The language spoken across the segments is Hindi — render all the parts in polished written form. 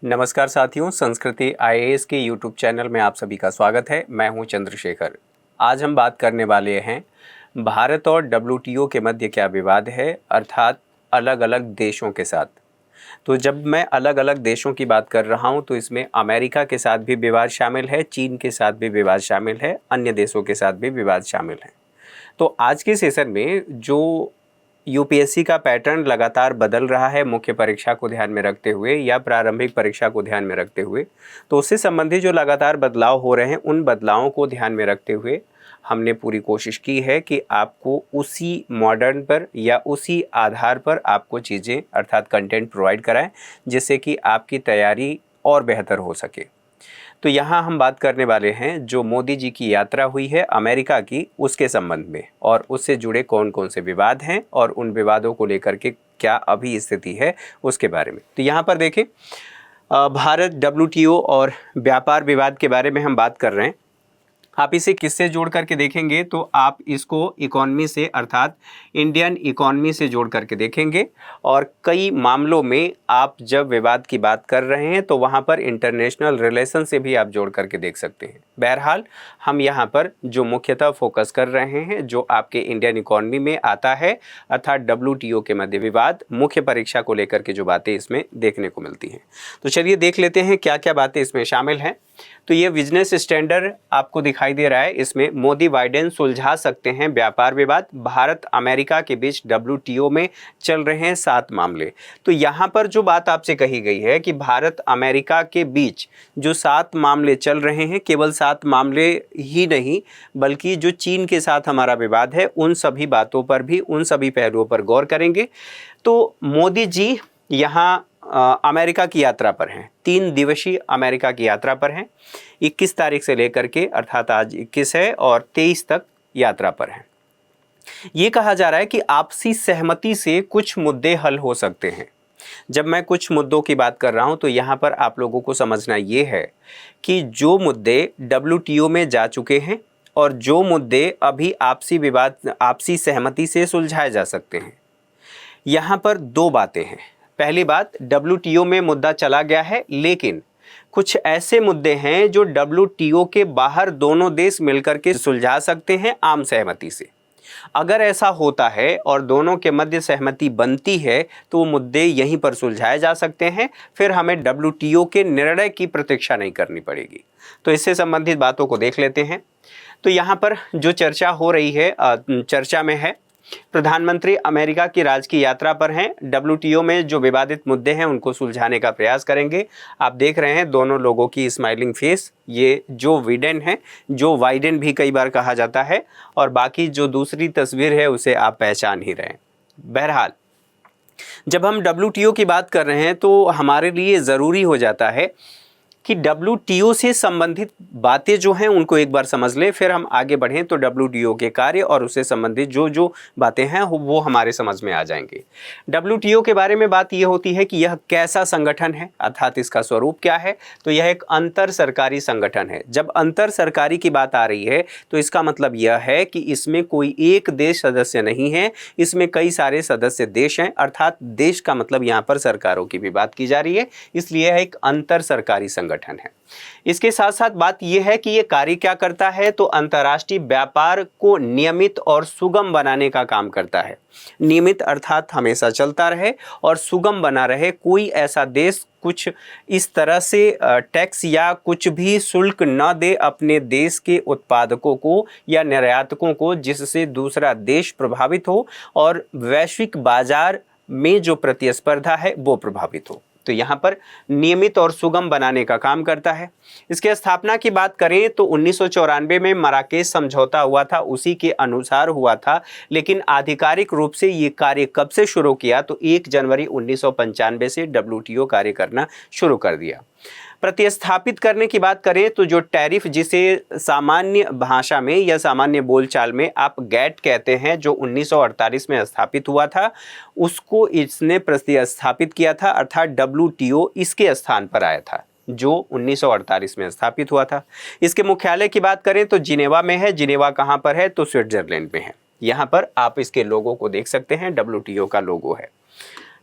नमस्कार साथियों, संस्कृति आईएएस के यूट्यूब चैनल में आप सभी का स्वागत है। मैं हूं चंद्रशेखर। आज हम बात करने वाले हैं भारत और डब्ल्यूटीओ के मध्य क्या विवाद है, अर्थात अलग अलग देशों के साथ। तो जब मैं अलग अलग देशों की बात कर रहा हूं तो इसमें अमेरिका के साथ भी विवाद शामिल है, चीन के साथ भी विवाद शामिल है, अन्य देशों के साथ भी विवाद शामिल है। तो आज के सेशन में जो यूपीएससी का पैटर्न लगातार बदल रहा है मुख्य परीक्षा को ध्यान में रखते हुए या प्रारंभिक परीक्षा को ध्यान में रखते हुए, तो उससे संबंधित जो लगातार बदलाव हो रहे हैं उन बदलावों को ध्यान में रखते हुए हमने पूरी कोशिश की है कि आपको उसी मॉडर्न पर या उसी आधार पर आपको चीज़ें अर्थात कंटेंट प्रोवाइड कराएं, जिससे कि आपकी तैयारी और बेहतर हो सके। तो यहाँ हम बात करने वाले हैं जो मोदी जी की यात्रा हुई है अमेरिका की, उसके संबंध में और उससे जुड़े कौन कौन से विवाद हैं और उन विवादों को लेकर के क्या अभी स्थिति है उसके बारे में। तो यहाँ पर देखें, भारत डब्ल्यूटीओ और व्यापार विवाद के बारे में हम बात कर रहे हैं। आप इसे किससे जोड़ करके देखेंगे तो आप इसको इकॉनमी से अर्थात इंडियन इकॉनमी से जोड़ करके देखेंगे, और कई मामलों में आप जब विवाद की बात कर रहे हैं तो वहाँ पर इंटरनेशनल रिलेशन से भी आप जोड़ करके देख सकते हैं। बहरहाल हम यहाँ पर जो मुख्यतः फोकस कर रहे हैं जो आपके इंडियन इकॉनमी में आता है अर्थात डब्ल्यूटीओ के मध्य विवाद, मुख्य परीक्षा को लेकर के जो बातें इसमें देखने को मिलती हैं। तो चलिए देख लेते हैं क्या क्या बातें इसमें शामिल हैं। तो ये बिजनेस स्टैंडर्ड आपको दिखाई दे रहा है, इसमें मोदी बाइडेन सुलझा सकते हैं व्यापार विवाद, भारत अमेरिका के बीच डब्ल्यूटीओ में चल रहे हैं 7 मामले। तो यहाँ पर जो बात आपसे कही गई है कि भारत अमेरिका के बीच जो 7 मामले चल रहे हैं, केवल 7 मामले ही नहीं बल्कि जो चीन के साथ हमारा विवाद है उन सभी बातों पर भी, उन सभी पहलुओं पर गौर करेंगे। तो मोदी जी यहाँ अमेरिका की यात्रा पर हैं, 3 दिवसीय अमेरिका की यात्रा पर हैं। 21 तारीख से लेकर के अर्थात आज 21 है और 23 तक यात्रा पर हैं। ये कहा जा रहा है कि आपसी सहमति से कुछ मुद्दे हल हो सकते हैं। जब मैं कुछ मुद्दों की बात कर रहा हूं तो यहाँ पर आप लोगों को समझना ये है कि जो मुद्दे डब्ल्यूटीओ में जा चुके हैं और जो मुद्दे अभी आपसी विवाद, आपसी सहमति से सुलझाए जा सकते हैं। यहाँ पर 2 बातें हैं। पहली बात, डब्ल्यूटीओ में मुद्दा चला गया है लेकिन कुछ ऐसे मुद्दे हैं जो डब्ल्यूटीओ के बाहर दोनों देश मिलकर के सुलझा सकते हैं आम सहमति से। अगर ऐसा होता है और दोनों के मध्य सहमति बनती है तो वो मुद्दे यहीं पर सुलझाए जा सकते हैं, फिर हमें डब्ल्यूटीओ के निर्णय की प्रतीक्षा नहीं करनी पड़ेगी। तो इससे संबंधित बातों को देख लेते हैं। तो यहाँ पर जो चर्चा हो रही है, चर्चा में है प्रधानमंत्री अमेरिका की राजकीय यात्रा पर हैं, डब्ल्यूटीओ में जो विवादित मुद्दे हैं उनको सुलझाने का प्रयास करेंगे। आप देख रहे हैं दोनों लोगों की स्माइलिंग फेस, ये जो बिडेन है, जो बाइडेन भी कई बार कहा जाता है, और बाकी जो दूसरी तस्वीर है उसे आप पहचान ही रहे हैं। बहरहाल जब हम डब्ल्यूटीओ की बात कर रहे हैं तो हमारे लिए ज़रूरी हो जाता है कि डब्ल्यूटीओ से संबंधित बातें जो हैं उनको एक बार समझ लें, फिर हम आगे बढ़ें तो डब्ल्यूटीओ के कार्य और उससे संबंधित जो जो बातें हैं वो हमारे समझ में आ जाएंगे। डब्ल्यूटीओ के बारे में बात ये होती है कि यह कैसा संगठन है अर्थात इसका स्वरूप क्या है। तो यह एक अंतर सरकारी संगठन है। जब अंतर सरकारी की बात आ रही है तो इसका मतलब यह है कि इसमें कोई एक देश सदस्य नहीं है, इसमें कई सारे सदस्य देश हैं, अर्थात देश का मतलब यहाँ पर सरकारों की भी बात की जा रही है, इसलिए यह एक अंतर सरकारी संगठन है। इसके साथ साथ बात यह है कि यह कार्य क्या करता है, तो अंतर्राष्ट्रीय व्यापार को नियमित और सुगम बनाने का काम करता है। नियमित अर्थात हमेशा चलता रहे और सुगम बना रहे। कोई ऐसा देश कुछ इस तरह से टैक्स या कुछ भी शुल्क न दे अपने देश के उत्पादकों को या निर्यातकों को, जिससे दूसरा देश प्रभावित हो और वैश्विक बाजार में जो प्रतिस्पर्धा है वो प्रभावित हो। तो यहाँ पर नियमित और सुगम बनाने का काम करता है। इसके स्थापना की बात करें तो 1994 में मराकेश समझौता हुआ था, उसी के अनुसार हुआ था, लेकिन आधिकारिक रूप से ये कार्य कब से शुरू किया तो 1 जनवरी 1995 से डब्ल्यूटीओ कार्य करना शुरू कर दिया। प्रतिस्थापित करने की बात करें तो जो टैरिफ, जिसे सामान्य भाषा में या सामान्य बोलचाल में आप गैट कहते हैं, जो 1948 में स्थापित हुआ था, उसको इसने प्रतिस्थापित किया था, अर्थात डब्ल्यूटीओ इसके स्थान पर आया था जो 1948 में स्थापित हुआ था। इसके मुख्यालय की बात करें तो जिनेवा में है। जिनेवा कहाँ पर है तो स्विट्जरलैंड में है। यहाँ पर आप इसके लोगो को देख सकते हैं, डब्ल्यूटीओ का लोगो है।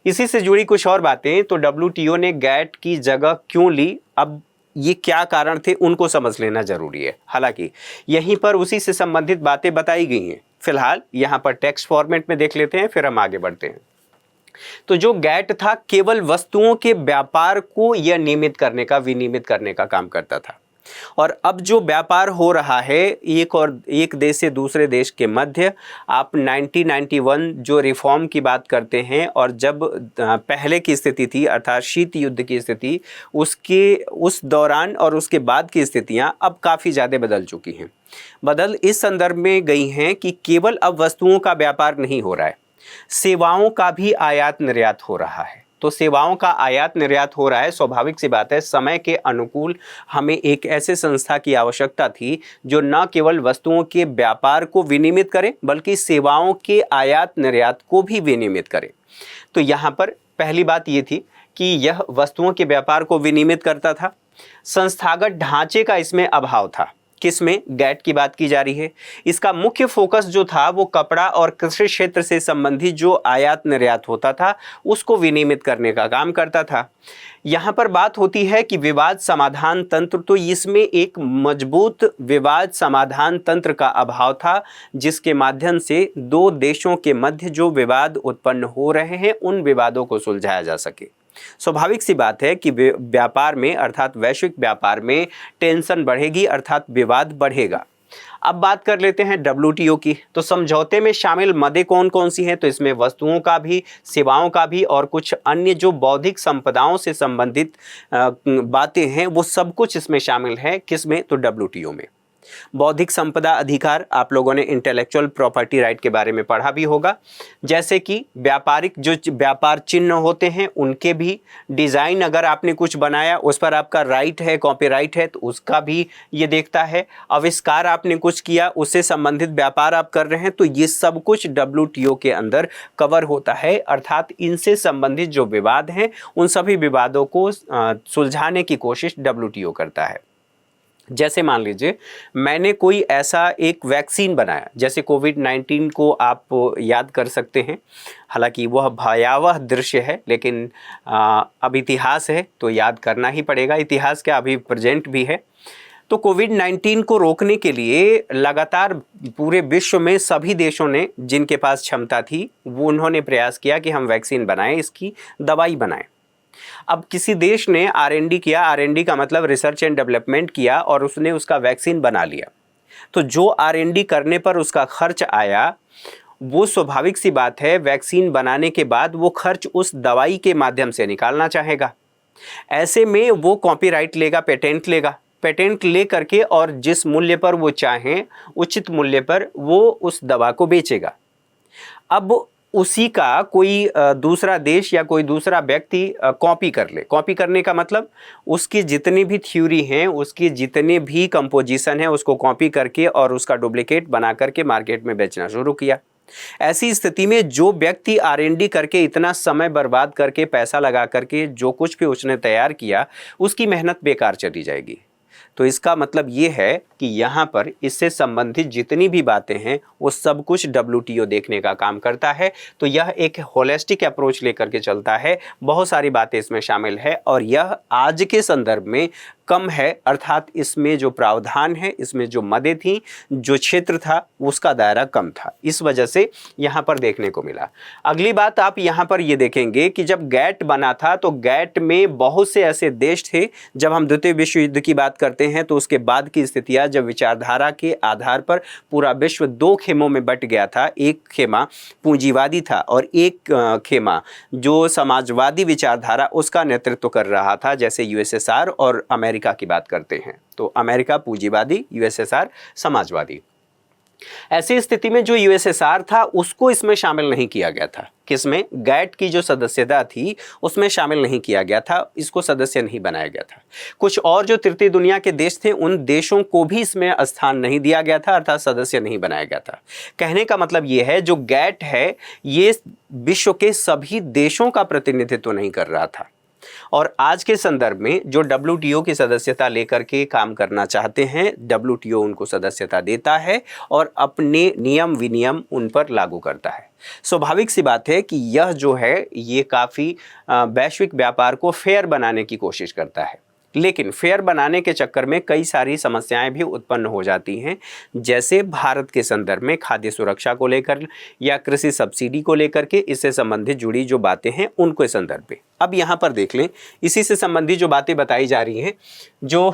इसी से जुड़ी कुछ और बातें, तो डब्ल्यूटीओ ने गैट की जगह क्यों ली, अब ये क्या कारण थे उनको समझ लेना जरूरी है। हालांकि यहीं पर उसी से संबंधित बातें बताई गई हैं। फिलहाल यहाँ पर टेक्स्ट फॉर्मेट में देख लेते हैं, फिर हम आगे बढ़ते हैं। तो जो गैट था केवल वस्तुओं के व्यापार को यह नियमित करने का, विनियमित करने का काम करता था। और अब जो व्यापार हो रहा है एक देश से दूसरे देश के मध्य, आप 1991 जो रिफॉर्म की बात करते हैं, और जब पहले की स्थिति थी अर्थात शीत युद्ध की स्थिति, उसके उस दौरान और उसके बाद की स्थितियां अब काफ़ी ज़्यादा बदल चुकी हैं। बदल इस संदर्भ में गई हैं कि केवल अब वस्तुओं का व्यापार नहीं हो रहा है, सेवाओं का भी आयात निर्यात हो रहा है। तो सेवाओं का आयात निर्यात हो रहा है, स्वाभाविक सी बात है। समय के अनुकूल हमें एक ऐसे संस्था की आवश्यकता थी जो न केवल वस्तुओं के व्यापार को विनियमित करे बल्कि सेवाओं के आयात निर्यात को भी विनियमित करे। तो यहाँ पर पहली बात ये थी कि यह वस्तुओं के व्यापार को विनियमित करता था। संस्थागत ढांचे का इसमें अभाव था। किसमें? गैट की बात की जा रही है। इसका मुख्य फोकस जो था वो कपड़ा और कृषि क्षेत्र से संबंधित जो आयात निर्यात होता था उसको विनियमित करने का काम करता था। यहाँ पर बात होती है कि विवाद समाधान तंत्र, तो इसमें एक मजबूत विवाद समाधान तंत्र का अभाव था, जिसके माध्यम से दो देशों के मध्य जो विवाद उत्पन्न हो रहे हैं उन विवादों को सुलझाया जा सके। स्वाभाविक सी बात है कि व्यापार में अर्थात वैश्विक व्यापार में टेंशन बढ़ेगी अर्थात विवाद बढ़ेगा। अब बात कर लेते हैं डब्ल्यूटीओ की। तो समझौते में शामिल मदें कौन कौन सी हैं? तो इसमें वस्तुओं का भी, सेवाओं का भी और कुछ अन्य जो बौद्धिक संपदाओं से संबंधित बातें हैं वो सब कुछ इसमें शामिल है। किसमें? तो डब्ल्यूटीओ में। बौद्धिक संपदा अधिकार, आप लोगों ने इंटेलेक्चुअल प्रॉपर्टी राइट के बारे में पढ़ा भी होगा। जैसे कि व्यापारिक जो व्यापार चिन्ह होते हैं उनके भी डिज़ाइन, अगर आपने कुछ बनाया उस पर आपका राइट है, कॉपीराइट है, तो उसका भी ये देखता है। आविष्कार आपने कुछ किया, उससे संबंधित व्यापार आप कर रहे हैं, तो ये सब कुछ डब्ल्यूटीओ के अंदर कवर होता है। अर्थात इनसे संबंधित जो विवाद हैं उन सभी विवादों को सुलझाने की कोशिश डब्ल्यूटीओ करता है। जैसे मान लीजिए मैंने कोई ऐसा एक वैक्सीन बनाया, जैसे कोविड-19 को आप याद कर सकते हैं। हालांकि वह भयावह दृश्य है, लेकिन अब इतिहास है तो याद करना ही पड़ेगा। इतिहास क्या, अभी प्रेजेंट भी है। तो कोविड-19 को रोकने के लिए लगातार पूरे विश्व में सभी देशों ने, जिनके पास क्षमता थी, वो उन्होंने प्रयास किया कि हम वैक्सीन बनाएं, इसकी दवाई बनाएं। अब किसी देश ने R&D किया, R&D का मतलब रिसर्च एंड डेवलपमेंट किया, और उसने उसका वैक्सीन बना लिया। तो जो R&D करने पर उसका खर्च आया, वो स्वाभाविक सी बात है वैक्सीन बनाने के बाद वो खर्च उस दवाई के माध्यम से निकालना चाहेगा। ऐसे में वो कॉपीराइट लेगा, पेटेंट लेगा। पेटेंट ले करके और जिस मूल्य पर वो चाहें, उचित मूल्य पर वो उस दवा को बेचेगा। अब उसी का कोई दूसरा देश या कोई दूसरा व्यक्ति कॉपी कर ले। कॉपी करने का मतलब उसकी जितनी भी थ्योरी हैं, उसकी जितने भी कंपोजिशन है, उसको कॉपी करके और उसका डुप्लीकेट बना करके मार्केट में बेचना शुरू किया। ऐसी स्थिति में जो व्यक्ति R&D करके इतना समय बर्बाद करके पैसा लगा करके जो कुछ भी उसने तैयार किया, उसकी मेहनत बेकार चली जाएगी। तो इसका मतलब ये है कि यहाँ पर इससे संबंधित जितनी भी बातें हैं वो सब कुछ डब्ल्यूटीओ देखने का काम करता है। तो यह एक होलिस्टिक अप्रोच लेकर के चलता है, बहुत सारी बातें इसमें शामिल है, और यह आज के संदर्भ में कम है। अर्थात इसमें जो प्रावधान है, इसमें जो मदें थी, जो क्षेत्र था, उसका दायरा कम था। इस वजह से यहाँ पर देखने को मिला। अगली बात आप यहाँ पर ये देखेंगे कि जब गैट बना था तो गैट में बहुत से ऐसे देश थे। जब हम द्वितीय विश्व युद्ध की बात करते हैं तो उसके बाद की स्थितियाँ, जब विचारधारा के आधार पर पूरा विश्व दो खेमों में बट गया था। एक खेमा पूंजीवादी था और एक खेमा जो समाजवादी विचारधारा उसका नेतृत्व कर रहा था, जैसे यूएसएसआर और अमेरिका की बात करते हैं तो अमेरिका पूंजीवादी, यूएसएसआर समाजवादी। ऐसी स्थिति में जो यूएसएसआर था उसको इसमें शामिल नहीं किया गया था। किसमें? गैट की जो सदस्यता थी उसमें शामिल नहीं किया गया था, इसको सदस्य नहीं बनाया गया था। कुछ और जो तृतीय दुनिया के देश थे उन देशों को भी इसमें स्थान नहीं दिया गया था, अर्थात सदस्य नहीं बनाया गया था। कहने का मतलब ये है जो गैट है ये विश्व के सभी देशों का प्रतिनिधित्व नहीं कर रहा था। और आज के संदर्भ में जो WTO की सदस्यता लेकर के काम करना चाहते हैं, WTO उनको सदस्यता देता है और अपने नियम विनियम उन पर लागू करता है। स्वाभाविक सी बात है कि यह जो है ये काफ़ी वैश्विक व्यापार को फेयर बनाने की कोशिश करता है, लेकिन फेयर बनाने के चक्कर में कई सारी समस्याएं भी उत्पन्न हो जाती हैं, जैसे भारत के संदर्भ में खाद्य सुरक्षा को लेकर या कृषि सब्सिडी को लेकर के इससे संबंधित जुड़ी जो बातें हैं उनके संदर्भ में। अब यहाँ पर देख लें, इसी से संबंधित जो बातें बताई जा रही हैं, जो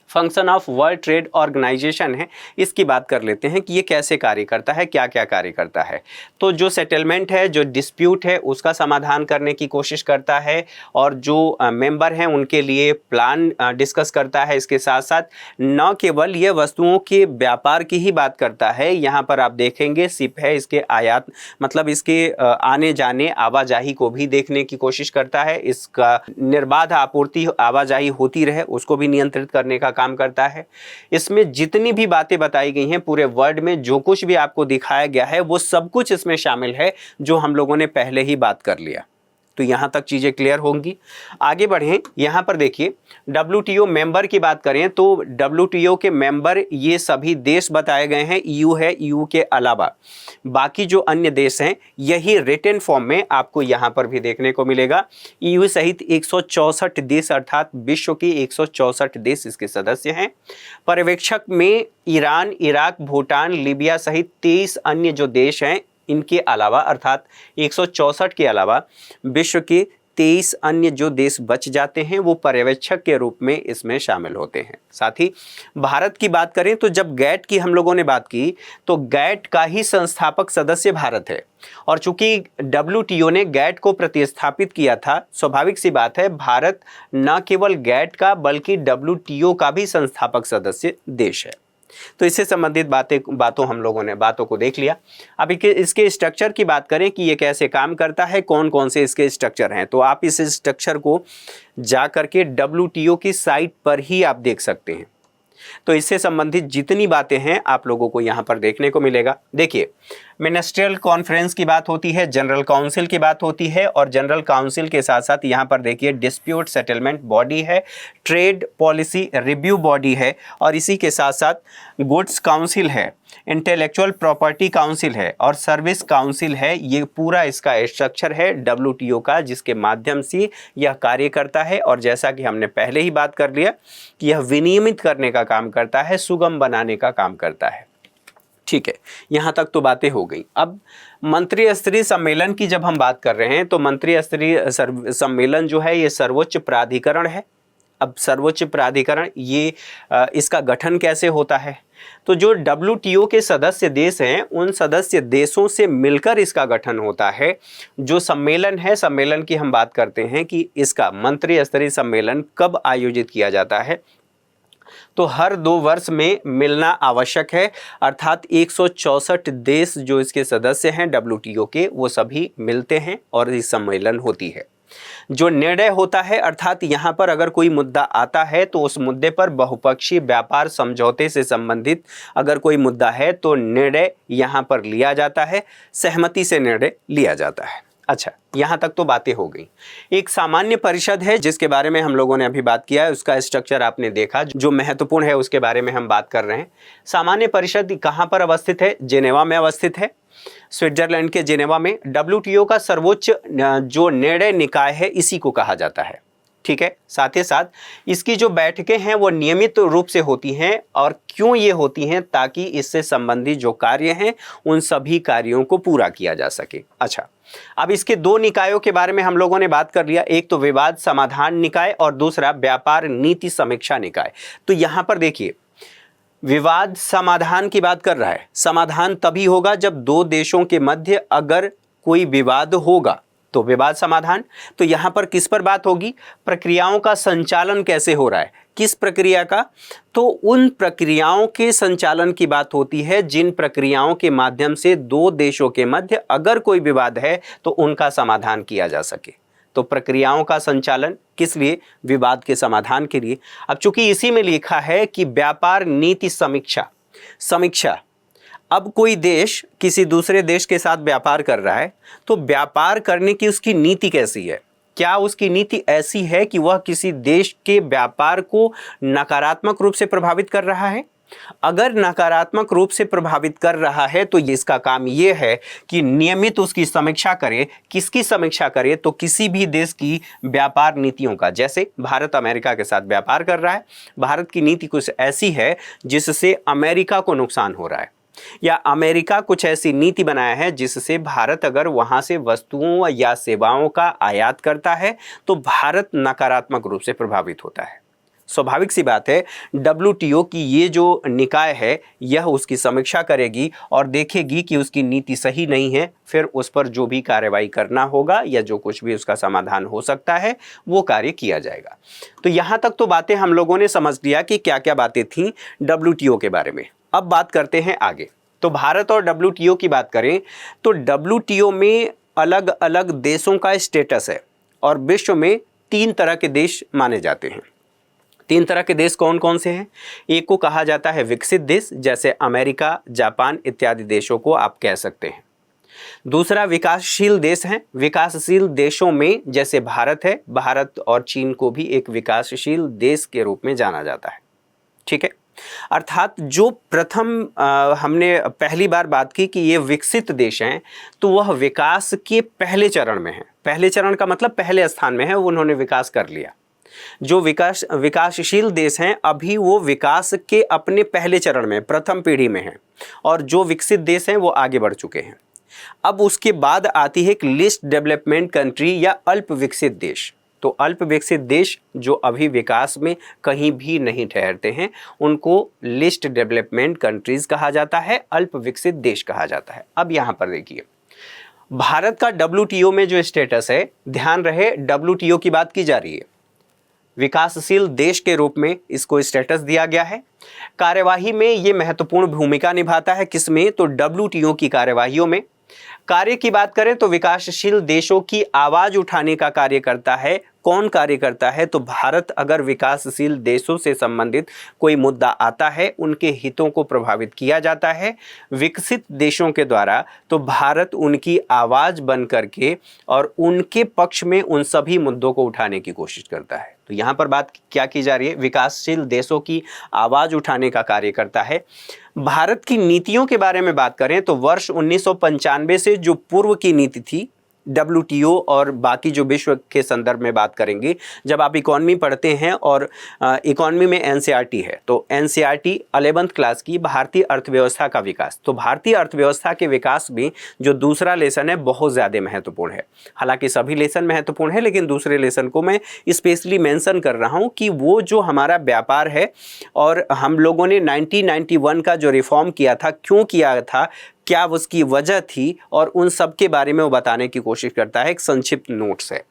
function of world trade organisation है, इसकी बात कर लेते हैं कि ये कैसे कार्य करता है, क्या क्या कार्य करता है। तो जो सेटलमेंट है, जो डिस्प्यूट है, उसका समाधान करने की कोशिश करता है और जो मेंबर हैं उनके लिए प्लान डिस्कस करता है। इसके साथ साथ न केवल ये वस्तुओं के व्यापार की ही बात करता है, यहाँ पर आप देखेंगे सिप है, इसके आयात मतलब इसके आने जाने आवाजाही को भी देखने की कोशिश करता है। इसका निर्बाध आपूर्ति आवाजाही होती रहे उसको भी नियंत्रित करने का काम करता है। इसमें जितनी भी बातें बताई गई हैं, पूरे वर्ल्ड में जो कुछ भी आपको दिखाया गया है वो सब कुछ इसमें शामिल है, जो हम लोगों ने पहले ही बात कर लिया। तो यहाँ तक चीज़ें क्लियर होंगी। आगे बढ़ें, यहाँ पर देखिए WTO मेंबर की बात करें तो WTO के मेंबर ये सभी देश बताए गए हैं। EU है, EU के अलावा बाकी जो अन्य देश हैं यही रिटन फॉर्म में आपको यहाँ पर भी देखने को मिलेगा। EU सहित 164 देश अर्थात विश्व के 164 देश इसके सदस्य हैं। पर्यवेक्षक में ईरान, इराक, भूटान, लीबिया सहित 23 अन्य जो देश हैं, इनके अलावा अर्थात 164 के अलावा विश्व के 23 अन्य जो देश बच जाते हैं वो पर्यवेक्षक के रूप में इसमें शामिल होते हैं। साथ ही भारत की बात करें तो जब गैट की हम लोगों ने बात की तो गैट का ही संस्थापक सदस्य भारत है, और चूंकि WTO ने गैट को प्रतिस्थापित किया था, स्वाभाविक सी बात है भारत न केवल गैट का बल्कि WTO का भी संस्थापक सदस्य देश है। तो इससे संबंधित बातों को देख लिया। अब इसके स्ट्रक्चर की बात करें कि ये कैसे काम करता है, कौन कौन से इसके स्ट्रक्चर हैं, तो आप इस स्ट्रक्चर को जा करके WTO की साइट पर ही आप देख सकते हैं। तो इससे संबंधित जितनी बातें हैं आप लोगों को यहाँ पर देखने को मिलेगा। देखिए, मिनिस्ट्रियल कॉन्फ्रेंस की बात होती है, जनरल काउंसिल की बात होती है, और जनरल काउंसिल के साथ साथ यहाँ पर देखिए डिस्प्यूट सेटलमेंट बॉडी है, ट्रेड पॉलिसी रिव्यू बॉडी है, और इसी के साथ साथ गुड्स काउंसिल है, इंटेलेक्चुअल प्रॉपर्टी काउंसिल है और सर्विस काउंसिल है। ये पूरा इसका स्ट्रक्चर है WTO का, जिसके माध्यम से यह कार्य करता है। और जैसा कि हमने पहले ही बात कर लिया कि यह विनियमित करने का काम करता है, सुगम बनाने का काम करता है। ठीक है, यहाँ तक तो बातें हो गई। अब मंत्री स्तरीय सम्मेलन की जब हम बात कर रहे हैं तो मंत्री स्तरीय सम्मेलन जो है ये सर्वोच्च प्राधिकरण है। अब सर्वोच्च प्राधिकरण ये इसका गठन कैसे होता है, तो जो WTO के सदस्य देश हैं उन सदस्य देशों से मिलकर इसका गठन होता है। जो सम्मेलन है, सम्मेलन की हम बात करते हैं कि इसका मंत्री स्तरीय सम्मेलन कब आयोजित किया जाता है, तो हर 2 वर्ष में मिलना आवश्यक है, अर्थात 164 देश जो इसके सदस्य हैं WTO के वो सभी मिलते हैं और इस सम्मेलन होती है। जो निर्णय होता है, अर्थात यहाँ पर अगर कोई मुद्दा आता है तो उस मुद्दे पर बहुपक्षीय व्यापार समझौते से संबंधित अगर कोई मुद्दा है तो निर्णय यहाँ पर लिया जाता है, सहमति से निर्णय लिया जाता है। अच्छा, यहाँ तक तो बातें हो गई। एक सामान्य परिषद है जिसके बारे में हम लोगों ने अभी बात किया है, उसका स्ट्रक्चर आपने देखा, जो महत्वपूर्ण है उसके बारे में हम बात कर रहे हैं। सामान्य परिषद कहाँ पर अवस्थित है? जेनेवा में अवस्थित है, स्विट्जरलैंड के जेनेवा में। WTO का सर्वोच्च जो निर्णय निकाय है इसी को कहा जाता है। ठीक है, साथ ही साथ इसकी जो बैठकें हैं वो नियमित रूप से होती हैं। और क्यों ये होती हैं? ताकि इससे संबंधित जो कार्य हैं उन सभी कार्यों को पूरा किया जा सके। अच्छा, अब इसके 2 निकायों के बारे में हम लोगों ने बात कर लिया, एक तो विवाद समाधान निकाय और दूसरा व्यापार नीति समीक्षा निकाय। तो यहाँ पर देखिए, विवाद समाधान की बात कर रहा है। समाधान तभी होगा जब 2 देशों के मध्य अगर कोई विवाद होगा तो विवाद समाधान। तो यहाँ पर किस पर बात होगी? प्रक्रियाओं का संचालन कैसे हो रहा है, किस प्रक्रिया का? तो उन प्रक्रियाओं के संचालन की बात होती है जिन प्रक्रियाओं के माध्यम से 2 देशों के मध्य अगर कोई विवाद है तो उनका समाधान किया जा सके। तो प्रक्रियाओं का संचालन किस लिए? विवाद के समाधान के लिए। अब चूंकि इसी में लिखा है कि व्यापार नीति समीक्षा, अब कोई देश किसी दूसरे देश के साथ व्यापार कर रहा है तो व्यापार करने की उसकी नीति कैसी है, क्या उसकी नीति ऐसी है कि वह किसी देश के व्यापार को नकारात्मक रूप से प्रभावित कर रहा है? अगर नकारात्मक रूप से प्रभावित कर रहा है तो इसका काम यह है कि नियमित उसकी समीक्षा करे। किसकी समीक्षा करे? तो किसी भी देश की व्यापार नीतियों का। जैसे भारत अमेरिका के साथ व्यापार कर रहा है, भारत की नीति कुछ ऐसी है जिससे अमेरिका को नुकसान हो रहा है, या अमेरिका कुछ ऐसी नीति बनाया है जिससे भारत अगर वहां से वस्तुओं या सेवाओं का आयात करता है तो भारत नकारात्मक रूप से प्रभावित होता है। स्वाभाविक सी बात है, WTO की ये जो निकाय है यह उसकी समीक्षा करेगी और देखेगी कि उसकी नीति सही नहीं है, फिर उस पर जो भी कार्रवाई करना होगा या जो कुछ भी उसका समाधान हो सकता है वो कार्य किया जाएगा। तो यहाँ तक तो बातें हम लोगों ने समझ लिया कि क्या क्या बातें थीं WTO के बारे में। अब बात करते हैं आगे। तो भारत और WTO की बात करें तो WTO में अलग अलग देशों का स्टेटस है और विश्व में 3 तरह के देश माने जाते हैं। 3 तरह के देश कौन कौन से हैं? एक को कहा जाता है विकसित देश, जैसे अमेरिका, जापान इत्यादि देशों को आप कह सकते हैं। दूसरा विकासशील देश हैं। विकासशील देशों में जैसे भारत है, भारत और चीन को भी एक विकासशील देश के रूप में जाना जाता है। ठीक है, अर्थात जो प्रथम हमने पहली बार बात की कि ये विकसित देश हैं, तो वह विकास के पहले चरण में है। पहले चरण का मतलब पहले स्थान में है, उन्होंने विकास कर लिया। जो विकासशील देश हैं अभी वो विकास के अपने पहले चरण में, प्रथम पीढ़ी में हैं, और जो विकसित देश हैं वो आगे बढ़ चुके हैं। अब उसके बाद आती है एक लिस्ट डेवलपमेंट कंट्री या अल्प विकसित देश। तो अल्प विकसित देश जो अभी विकास में कहीं भी नहीं ठहरते हैं उनको लिस्ट डेवलपमेंट कंट्रीज कहा जाता है, अल्प विकसित देश कहा जाता है। अब यहाँ पर देखिए, भारत का WTO में जो स्टेटस है, ध्यान रहे WTO की बात की जा रही है, विकासशील देश के रूप में इसको स्टेटस दिया गया है। कार्यवाही में ये महत्वपूर्ण भूमिका निभाता है, किसमें? तो WTO की कार्यवाहियों में। कार्य की बात करें तो विकासशील देशों की आवाज उठाने का कार्य करता है। कौन कार्य करता है? तो भारत अगर विकासशील देशों से संबंधित कोई मुद्दा आता है, उनके हितों को प्रभावित किया जाता है विकसित देशों के द्वारा, तो भारत उनकी आवाज बन करके और उनके पक्ष में उन सभी मुद्दों को उठाने की कोशिश करता है। तो यहाँ पर बात क्या की जा रही है? विकासशील देशों की आवाज उठाने का कार्य करता है। भारत की नीतियों के बारे में बात करें तो वर्ष 1995 से जो पूर्व की नीति थी, WTO और बाकी जो विश्व के संदर्भ में बात करेंगे, जब आप इकॉनमी पढ़ते हैं और इकॉनमी में NCERT है, तो NCERT 11th क्लास की भारतीय अर्थव्यवस्था का विकास, तो भारतीय अर्थव्यवस्था के विकास में जो दूसरा लेसन है बहुत ज़्यादा महत्वपूर्ण है। हालांकि सभी लेसन महत्वपूर्ण है, लेकिन दूसरे लेसन को मैं स्पेशली मेंशन कर रहा हूं कि वो जो हमारा व्यापार है और हम लोगों ने 1991 का जो रिफॉर्म किया था, क्यों किया था, क्या उसकी वजह थी, और उन सब के बारे में वो बताने की कोशिश करता है। एक संक्षिप्त नोट्स है।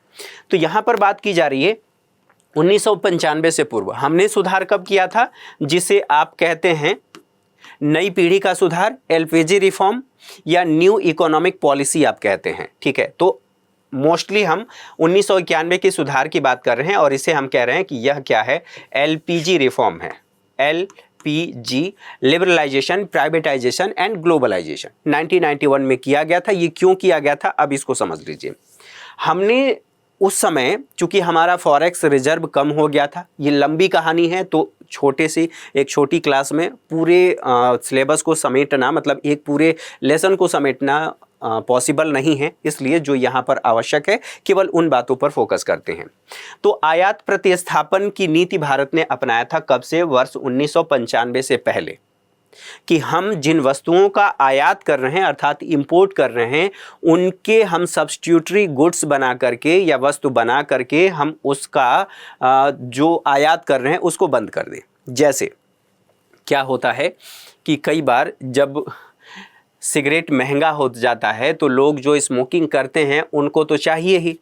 तो यहाँ पर बात की जा रही है 1995 से पूर्व हमने सुधार कब किया था, जिसे आप कहते हैं नई पीढ़ी का सुधार, LPG रिफॉर्म या न्यू इकोनॉमिक पॉलिसी आप कहते हैं। ठीक है, तो मोस्टली हम 1991 के सुधार की बात कर रहे हैं और इसे हम कह रहे हैं कि यह क्या है? LPG रिफॉर्म है। LPG, liberalisation, privatisation and globalisation, 1991 में किया गया था। ये क्यों किया गया था, अब इसको समझ लीजिए। हमने उस समय, चूंकि हमारा फॉरेक्स रिजर्व कम हो गया था, ये लंबी कहानी है, तो एक छोटी क्लास में पूरे सिलेबस को समेटना, मतलब एक पूरे लेसन को समेटना पॉसिबल नहीं है, इसलिए जो यहाँ पर आवश्यक है केवल उन बातों पर फोकस करते हैं। तो आयात प्रतिस्थापन की नीति भारत ने अपनाया था कब से? वर्ष 1995 से पहले, कि हम जिन वस्तुओं का आयात कर रहे हैं अर्थात इंपोर्ट कर रहे हैं, उनके हम सब्स्टिट्यूटरी गुड्स बना करके या वस्तु बना करके हम उसका जो आयात कर रहे हैं उसको बंद कर दें। जैसे क्या होता है कि कई बार जब सिगरेट महंगा हो जाता है तो लोग जो स्मोकिंग करते हैं उनको तो चाहिए ही,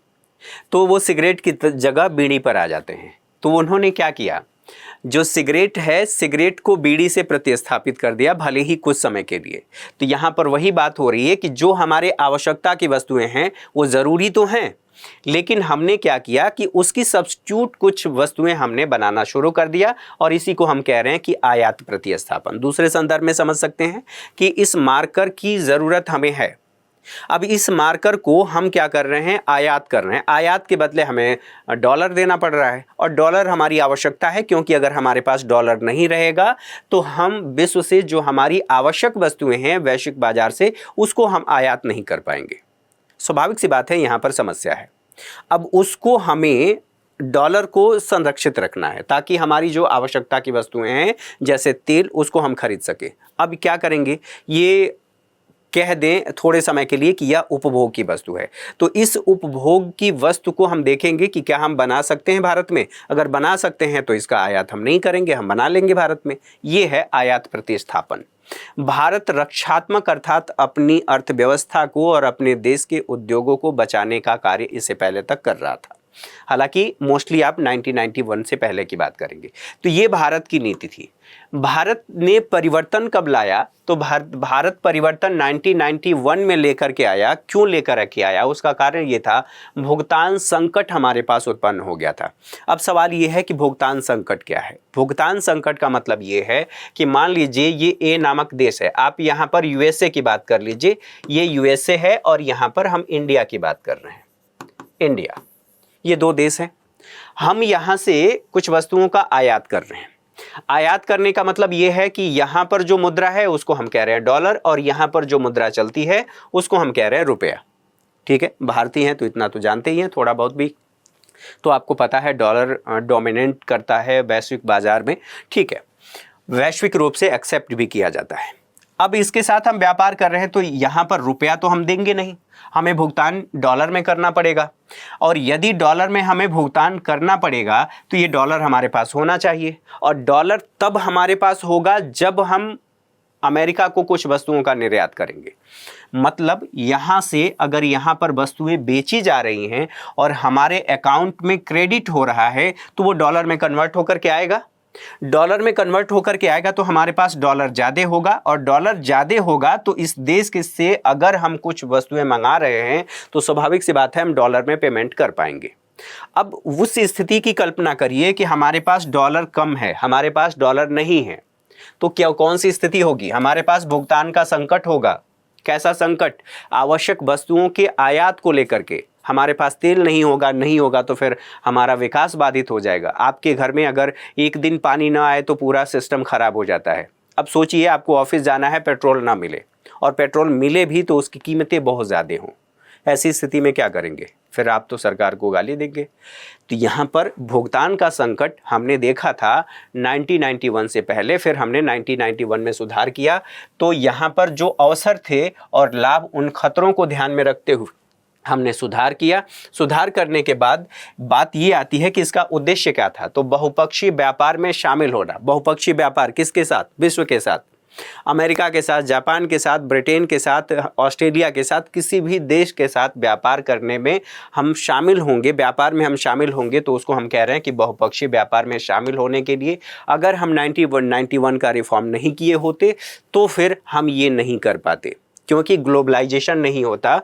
तो वो सिगरेट की जगह बीड़ी पर आ जाते हैं। तो उन्होंने क्या किया, जो सिगरेट है, सिगरेट को बीड़ी से प्रतिस्थापित कर दिया, भले ही कुछ समय के लिए। तो यहाँ पर वही बात हो रही है कि जो हमारे आवश्यकता की वस्तुएं हैं वो ज़रूरी तो हैं, लेकिन हमने क्या किया कि उसकी सब्स्टिट्यूट कुछ वस्तुएं हमने बनाना शुरू कर दिया, और इसी को हम कह रहे हैं कि आयात प्रतिस्थापन। दूसरे संदर्भ में समझ सकते हैं कि इस मार्कर की ज़रूरत हमें है, अब इस मार्कर को हम क्या कर रहे हैं, आयात कर रहे हैं। आयात के बदले हमें डॉलर देना पड़ रहा है, और डॉलर हमारी आवश्यकता है, क्योंकि अगर हमारे पास डॉलर नहीं रहेगा तो हम विश्व से जो हमारी आवश्यक वस्तुएं हैं वैश्विक बाजार से, उसको हम आयात नहीं कर पाएंगे। स्वाभाविक सी बात है, यहाँ पर समस्या है। अब उसको हमें डॉलर को संरक्षित रखना है ताकि हमारी जो आवश्यकता की वस्तुएं हैं जैसे तेल, उसको हम खरीद सके। अब क्या करेंगे, ये कह दें थोड़े समय के लिए कि यह उपभोग की वस्तु है, तो इस उपभोग की वस्तु को हम देखेंगे कि क्या हम बना सकते हैं भारत में। अगर बना सकते हैं तो इसका आयात हम नहीं करेंगे, हम बना लेंगे भारत में। ये है आयात प्रतिस्थापन। भारत रक्षात्मक अर्थात अपनी अर्थव्यवस्था को और अपने देश के उद्योगों को बचाने का कार्य इससे पहले तक कर रहा था। हालांकि मोस्टली आप 1991 से पहले की बात करेंगे। तो ये भारत की नीति थी। भारत ने परिवर्तन कब लाया, तो भारत परिवर्तन 1991 में लेकर के आया। क्यों लेकर के आया, उसका कारण ये था, भुगतान संकट हमारे पास उत्पन्न हो गया था। अब सवाल ये है कि भुगतान संकट क्या है। भुगतान संकट का मतलब ये है कि मान लीजिए ये ए नामक देश है, आप यहाँ पर यूएसए की बात कर लीजिए, ये यूएसए है और यहाँ पर हम इंडिया की बात कर रहे हैं। इंडिया, ये दो देश हैं। हम यहाँ से कुछ वस्तुओं का आयात कर रहे हैं। आयात करने का मतलब यह है कि यहाँ पर जो मुद्रा है उसको हम कह रहे हैं डॉलर, और यहाँ पर जो मुद्रा चलती है उसको हम कह रहे हैं रुपया। ठीक है, भारतीय हैं तो इतना तो जानते ही हैं, थोड़ा बहुत भी तो आपको पता है डॉलर डोमिनेट करता है वैश्विक बाजार में। ठीक है, वैश्विक रूप से एक्सेप्ट भी किया जाता है। अब इसके साथ हम व्यापार कर रहे हैं तो यहाँ पर रुपया तो हम देंगे नहीं, हमें भुगतान डॉलर में करना पड़ेगा। और यदि डॉलर में हमें भुगतान करना पड़ेगा तो ये डॉलर हमारे पास होना चाहिए, और डॉलर तब हमारे पास होगा जब हम अमेरिका को कुछ वस्तुओं का निर्यात करेंगे। मतलब यहाँ से अगर यहाँ पर वस्तुएं बेची जा रही हैं और हमारे अकाउंट में क्रेडिट हो रहा है तो वो डॉलर में कन्वर्ट होकर के आएगा। डॉलर में कन्वर्ट होकर के आएगा तो हमारे पास डॉलर ज़्यादा होगा, और डॉलर ज़्यादा होगा तो इस देश के से अगर हम कुछ वस्तुएं मंगा रहे हैं तो स्वाभाविक सी बात है हम डॉलर में पेमेंट कर पाएंगे। अब उस स्थिति की कल्पना करिए कि हमारे पास डॉलर कम है, हमारे पास डॉलर नहीं है, तो क्या कौन सी स्थिति होगी, हमारे पास भुगतान का संकट होगा। कैसा संकट, आवश्यक वस्तुओं के आयात को लेकर के। हमारे पास तेल नहीं होगा तो फिर हमारा विकास बाधित हो जाएगा। आपके घर में अगर एक दिन पानी ना आए तो पूरा सिस्टम खराब हो जाता है। अब सोचिए आपको ऑफिस जाना है, पेट्रोल ना मिले, और पेट्रोल मिले भी तो उसकी कीमतें बहुत ज़्यादा हों। ऐसी स्थिति में क्या करेंगे, फिर आप तो सरकार को गाली देंगे। तो यहाँ पर भुगतान का संकट हमने देखा था 1991 से पहले, फिर हमने 1991 में सुधार किया। तो यहाँ पर जो अवसर थे और लाभ, उन खतरों को ध्यान में रखते हुए हमने सुधार किया। सुधार करने के बाद बात ये आती है कि इसका उद्देश्य क्या था, तो बहुपक्षीय व्यापार में शामिल होना। बहुपक्षीय व्यापार किसके साथ, विश्व के साथ, अमेरिका के साथ, जापान के साथ, ब्रिटेन के साथ, ऑस्ट्रेलिया के साथ, किसी भी देश के साथ व्यापार करने में हम शामिल होंगे, व्यापार में हम शामिल होंगे, तो उसको हम कह रहे हैं कि बहुपक्षीय व्यापार में शामिल होने के लिए अगर हम 91 का रिफॉर्म नहीं किए होते तो फिर हम ये नहीं कर पाते, क्योंकि ग्लोबलाइजेशन नहीं होता।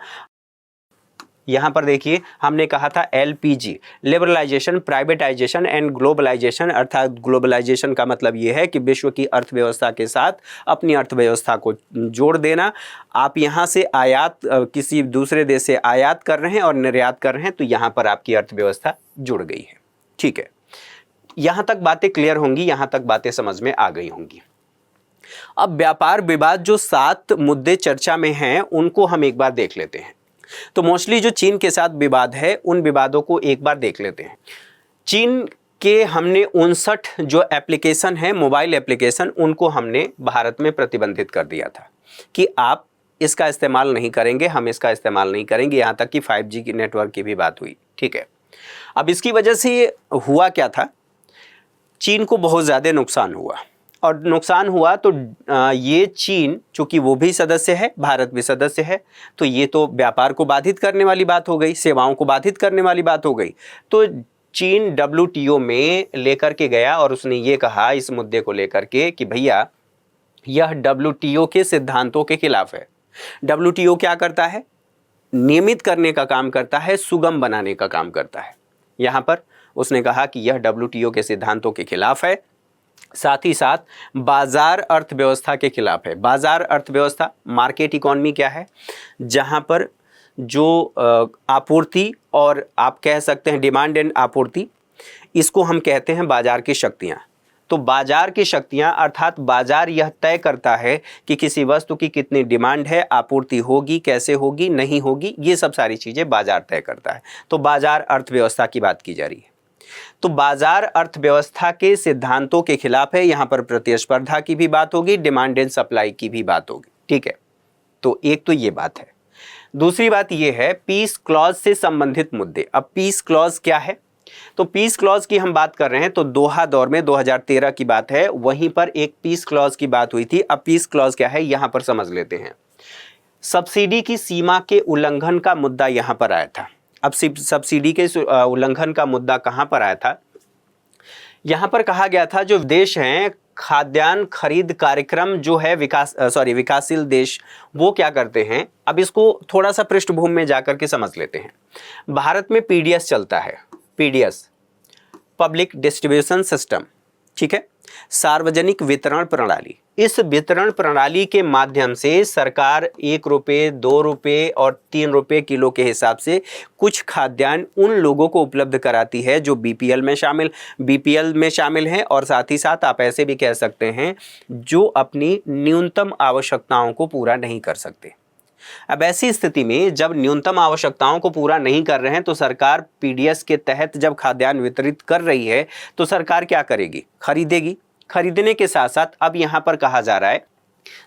यहाँ पर देखिए हमने कहा था LPG, liberalisation, privatisation and globalisation. अर्थात ग्लोबलाइजेशन का मतलब ये है कि विश्व की अर्थव्यवस्था के साथ अपनी अर्थव्यवस्था को जोड़ देना। आप यहाँ से आयात, किसी दूसरे देश से आयात कर रहे हैं और निर्यात कर रहे हैं, तो यहाँ पर आपकी अर्थव्यवस्था जुड़ गई है। ठीक है, यहाँ तक बातें क्लियर होंगी, यहाँ तक बातें समझ में आ गई होंगी। अब व्यापार विवाद जो 7 मुद्दे चर्चा में हैं उनको हम एक बार देख लेते हैं। तो मोस्टली जो चीन के साथ विवाद है उन विवादों को एक बार देख लेते हैं। चीन के हमने 59 जो एप्लीकेशन है, मोबाइल एप्लीकेशन, उनको हमने भारत में प्रतिबंधित कर दिया था कि आप इसका इस्तेमाल नहीं करेंगे, हम इसका इस्तेमाल नहीं करेंगे। यहाँ तक कि 5G की नेटवर्क की भी बात हुई। ठीक है, अब इसकी वजह से हुआ क्या था, चीन को बहुत ज़्यादा नुकसान हुआ। और नुकसान हुआ तो ये चीन, चूँकि वो भी सदस्य है, भारत भी सदस्य है, तो ये तो व्यापार को बाधित करने वाली बात हो गई, सेवाओं को बाधित करने वाली बात हो गई। तो चीन WTO में लेकर के गया और उसने ये कहा इस मुद्दे को लेकर के कि भैया यह WTO के सिद्धांतों के खिलाफ है। WTO क्या करता है, नियमित करने का काम करता है, सुगम बनाने का काम करता है। यहाँ पर उसने कहा कि यह WTO के सिद्धांतों के खिलाफ है साथ ही साथ बाजार अर्थव्यवस्था के खिलाफ है। बाजार अर्थव्यवस्था, मार्केट इकोनॉमी क्या है? जहां पर जो आपूर्ति और आप कह सकते हैं डिमांड एंड आपूर्ति, इसको हम कहते हैं बाजार की शक्तियां। तो बाजार की शक्तियां अर्थात बाजार यह तय करता है कि किसी वस्तु की कितनी डिमांड है, आपूर्ति होगी, कैसे होगी, नहीं होगी, ये सब सारी चीज़ें बाजार तय करता है। तो बाजार अर्थव्यवस्था की बात की जा रही है। तो बाजार अर्थव्यवस्था के सिद्धांतों के खिलाफ है। यहाँ पर प्रतिस्पर्धा की भी बात होगी, डिमांड एंड सप्लाई की भी बात होगी। ठीक है, तो एक तो ये बात है। दूसरी बात ये है पीस क्लॉज से संबंधित मुद्दे। अब पीस क्लॉज क्या है? तो पीस क्लॉज की हम बात कर रहे हैं तो दोहा दौर में 2013 की बात है, वहीं पर एक पीस क्लॉज की बात हुई थी। अब पीस क्लॉज क्या है यहां पर समझ लेते हैं। सब्सिडी की सीमा के उल्लंघन का मुद्दा यहां पर आया था। अब सब्सिडी के उल्लंघन का मुद्दा कहां पर आया था? यहां पर कहा गया था जो देश हैं खाद्यान्न खरीद कार्यक्रम जो है विकासशील देश, वो क्या करते हैं? अब इसको थोड़ा सा पृष्ठभूमि में जाकर के समझ लेते हैं। भारत में पीडीएस चलता है, पीडीएस पब्लिक डिस्ट्रीब्यूशन सिस्टम, ठीक है, सार्वजनिक वितरण प्रणाली। इस वितरण प्रणाली के माध्यम से सरकार 1 रुपये, 2 रुपये और 3 रुपये किलो के हिसाब से कुछ खाद्यान्न उन लोगों को उपलब्ध कराती है जो बीपीएल में शामिल हैं, और साथ ही साथ आप ऐसे भी कह सकते हैं जो अपनी न्यूनतम आवश्यकताओं को पूरा नहीं कर सकते। अब ऐसी स्थिति में जब न्यूनतम आवश्यकताओं को पूरा नहीं कर रहे हैं तो सरकार पीडीएस के तहत जब खाद्यान्न वितरित कर रही है तो सरकार क्या करेगी? खरीदेगी। खरीदने के साथ साथ अब यहाँ पर कहा जा रहा है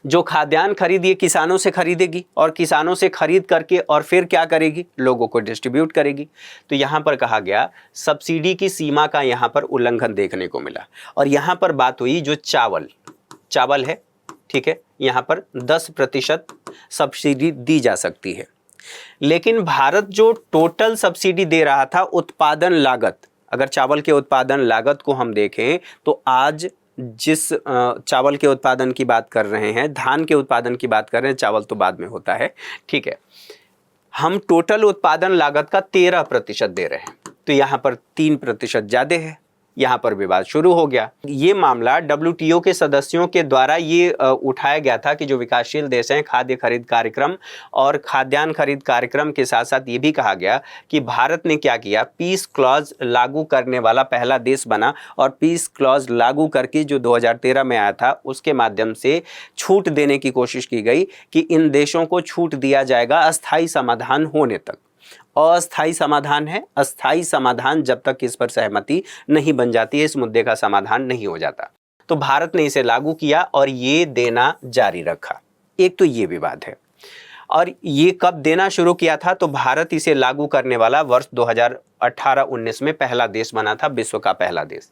जो खाद्यान्न खरीद ये किसानों से खरीदेगी, और किसानों से खरीद करके और फिर क्या करेगी? लोगों को डिस्ट्रीब्यूट करेगी। तो यहाँ पर कहा गया सब्सिडी की सीमा का यहाँ पर उल्लंघन देखने को मिला। और यहाँ पर बात हुई जो चावल है, ठीक है, यहाँ पर 10% सब्सिडी दी जा सकती है। लेकिन भारत जो टोटल सब्सिडी दे रहा था उत्पादन लागत, अगर चावल के उत्पादन लागत को हम देखें तो आज जिस चावल के उत्पादन की बात कर रहे हैं, धान के उत्पादन की बात कर रहे हैं, चावल तो बाद में होता है, ठीक है, हम टोटल उत्पादन लागत का 13% दे रहे हैं। तो यहाँ पर 3% ज़्यादा है। यहाँ पर विवाद शुरू हो गया। ये मामला डब्ल्यूटीओ के सदस्यों के द्वारा ये उठाया गया था कि जो विकासशील देश हैं खाद्य खरीद कार्यक्रम और खाद्यान्न खरीद कार्यक्रम के साथ साथ ये भी कहा गया कि भारत ने क्या किया, पीस क्लॉज लागू करने वाला पहला देश बना, और पीस क्लॉज लागू करके जो 2013 में आया था उसके माध्यम से छूट देने की कोशिश की गई कि इन देशों को छूट दिया जाएगा अस्थायी समाधान होने तक। अस्थायी समाधान है, अस्थायी समाधान जब तक इस पर सहमति नहीं बन जाती है इस मुद्दे का समाधान नहीं हो जाता। तो भारत ने इसे लागू किया और ये देना जारी रखा। एक तो ये विवाद है। और ये कब देना शुरू किया था? तो भारत इसे लागू करने वाला वर्ष 2018-19 में पहला देश बना था, विश्व का पहला देश।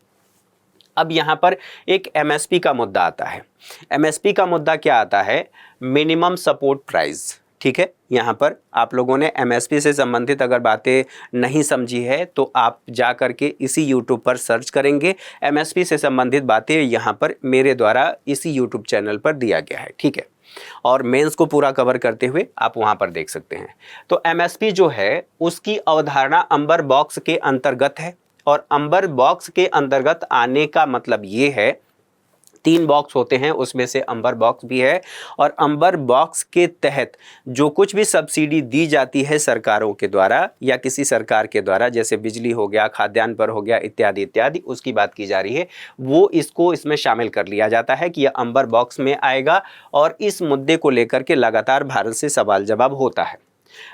अब यहाँ पर एक एमएसपी का मुद्दा आता है। एमएसपी का मुद्दा क्या आता है? मिनिमम सपोर्ट प्राइस, ठीक है। यहाँ पर आप लोगों ने एमएसपी से संबंधित अगर बातें नहीं समझी है तो आप जा करके इसी यूट्यूब पर सर्च करेंगे, एमएसपी से संबंधित बातें यहाँ पर मेरे द्वारा इसी यूट्यूब चैनल पर दिया गया है, ठीक है। और मेंस को पूरा कवर करते हुए आप वहाँ पर देख सकते हैं। तो एमएसपी जो है उसकी अवधारणा अंबर बॉक्स के अंतर्गत है, और अंबर बॉक्स के अंतर्गत आने का मतलब ये है 3 बॉक्स होते हैं, उसमें से अंबर बॉक्स भी है, और अंबर बॉक्स के तहत जो कुछ भी सब्सिडी दी जाती है सरकारों के द्वारा या किसी सरकार के द्वारा, जैसे बिजली हो गया, खाद्यान्न पर हो गया, इत्यादि इत्यादि, उसकी बात की जा रही है, वो इसको इसमें शामिल कर लिया जाता है कि यह अंबर बॉक्स में आएगा। और इस मुद्दे को लेकर के लगातार भारत से सवाल जवाब होता है।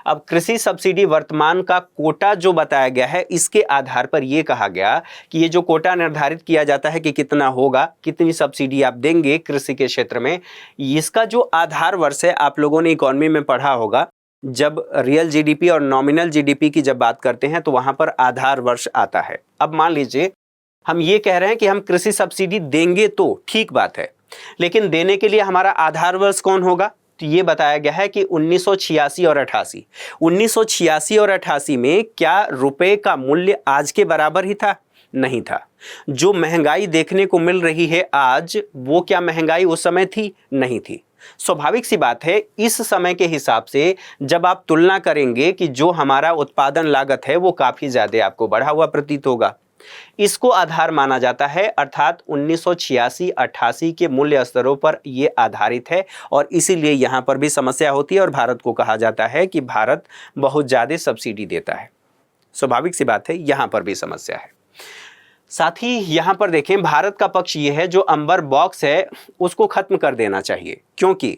अब कृषि सब्सिडी वर्तमान का कोटा जो बताया गया है, इसके आधार पर यह कहा गया कि ये जो कोटा निर्धारित किया जाता है कि कितना होगा, कितनी सब्सिडी आप देंगे कृषि के क्षेत्र में, इसका जो आधार वर्ष है, आप लोगों ने इकोनॉमी में पढ़ा होगा, जब रियल जीडीपी और नॉमिनल जीडीपी की जब बात करते हैं तो वहां पर आधार वर्ष आता है। अब मान लीजिए हम ये कह रहे हैं कि हम कृषि सब्सिडी देंगे, तो ठीक बात है, लेकिन देने के लिए हमारा आधार वर्ष कौन होगा? तो ये बताया गया है कि 1986 और 88, 1986 और 88 में क्या रुपए का मूल्य आज के बराबर ही था? नहीं था। जो महंगाई देखने को मिल रही है आज, वो क्या महंगाई उस समय थी? नहीं थी। स्वाभाविक सी बात है, इस समय के हिसाब से जब आप तुलना करेंगे कि जो हमारा उत्पादन लागत है वो काफी ज्यादा आपको बढ़ा हुआ प्रतीत होगा। इसको आधार माना जाता है, अर्थात 1986-88 के मूल्य स्तरों पर ये आधारित है और इसीलिए यहाँ पर भी समस्या होती है और भारत को कहा जाता है कि भारत बहुत ज़्यादा सब्सिडी देता है। स्वाभाविक सी बात है, यहाँ पर भी समस्या है। साथ ही यहाँ पर देखें, भारत का पक्ष ये है जो अंबर बॉक्स है उसको खत्म कर देना चाहिए, क्योंकि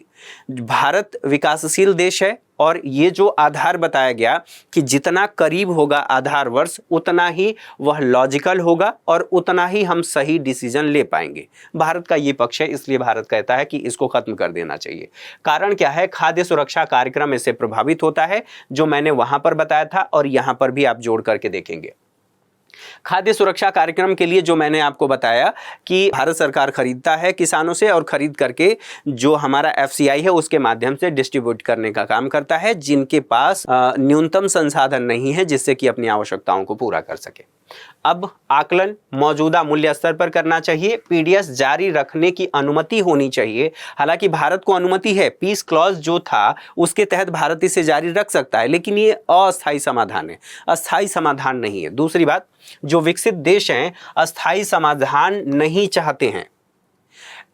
भारत विकासशील देश है और ये जो आधार बताया गया कि जितना करीब होगा आधार वर्ष उतना ही वह लॉजिकल होगा और उतना ही हम सही डिसीजन ले पाएंगे। भारत का ये पक्ष है, इसलिए भारत कहता है कि इसको खत्म कर देना चाहिए। कारण क्या है? खाद्य सुरक्षा कार्यक्रम इससे प्रभावित होता है, जो मैंने वहां पर बताया था और यहाँ पर भी आप जोड़ करके देखेंगे। खाद्य सुरक्षा कार्यक्रम के लिए जो मैंने आपको बताया कि भारत सरकार खरीदता है किसानों से और खरीद करके जो हमारा एफसीआई है उसके माध्यम से डिस्ट्रीब्यूट करने का काम करता है, जिनके पास न्यूनतम संसाधन नहीं है जिससे कि अपनी आवश्यकताओं को पूरा कर सके। अब आकलन मौजूदा मूल्य स्तर पर करना चाहिए। पीडीएस जारी रखने की अनुमति होनी चाहिए। हालांकि भारत को अनुमति है, पीस क्लॉज जो था उसके तहत भारत इसे जारी रख सकता है, लेकिन ये अस्थायी समाधान है, अस्थायी समाधान नहीं है। दूसरी बात, जो विकसित देश हैं अस्थायी समाधान नहीं चाहते हैं,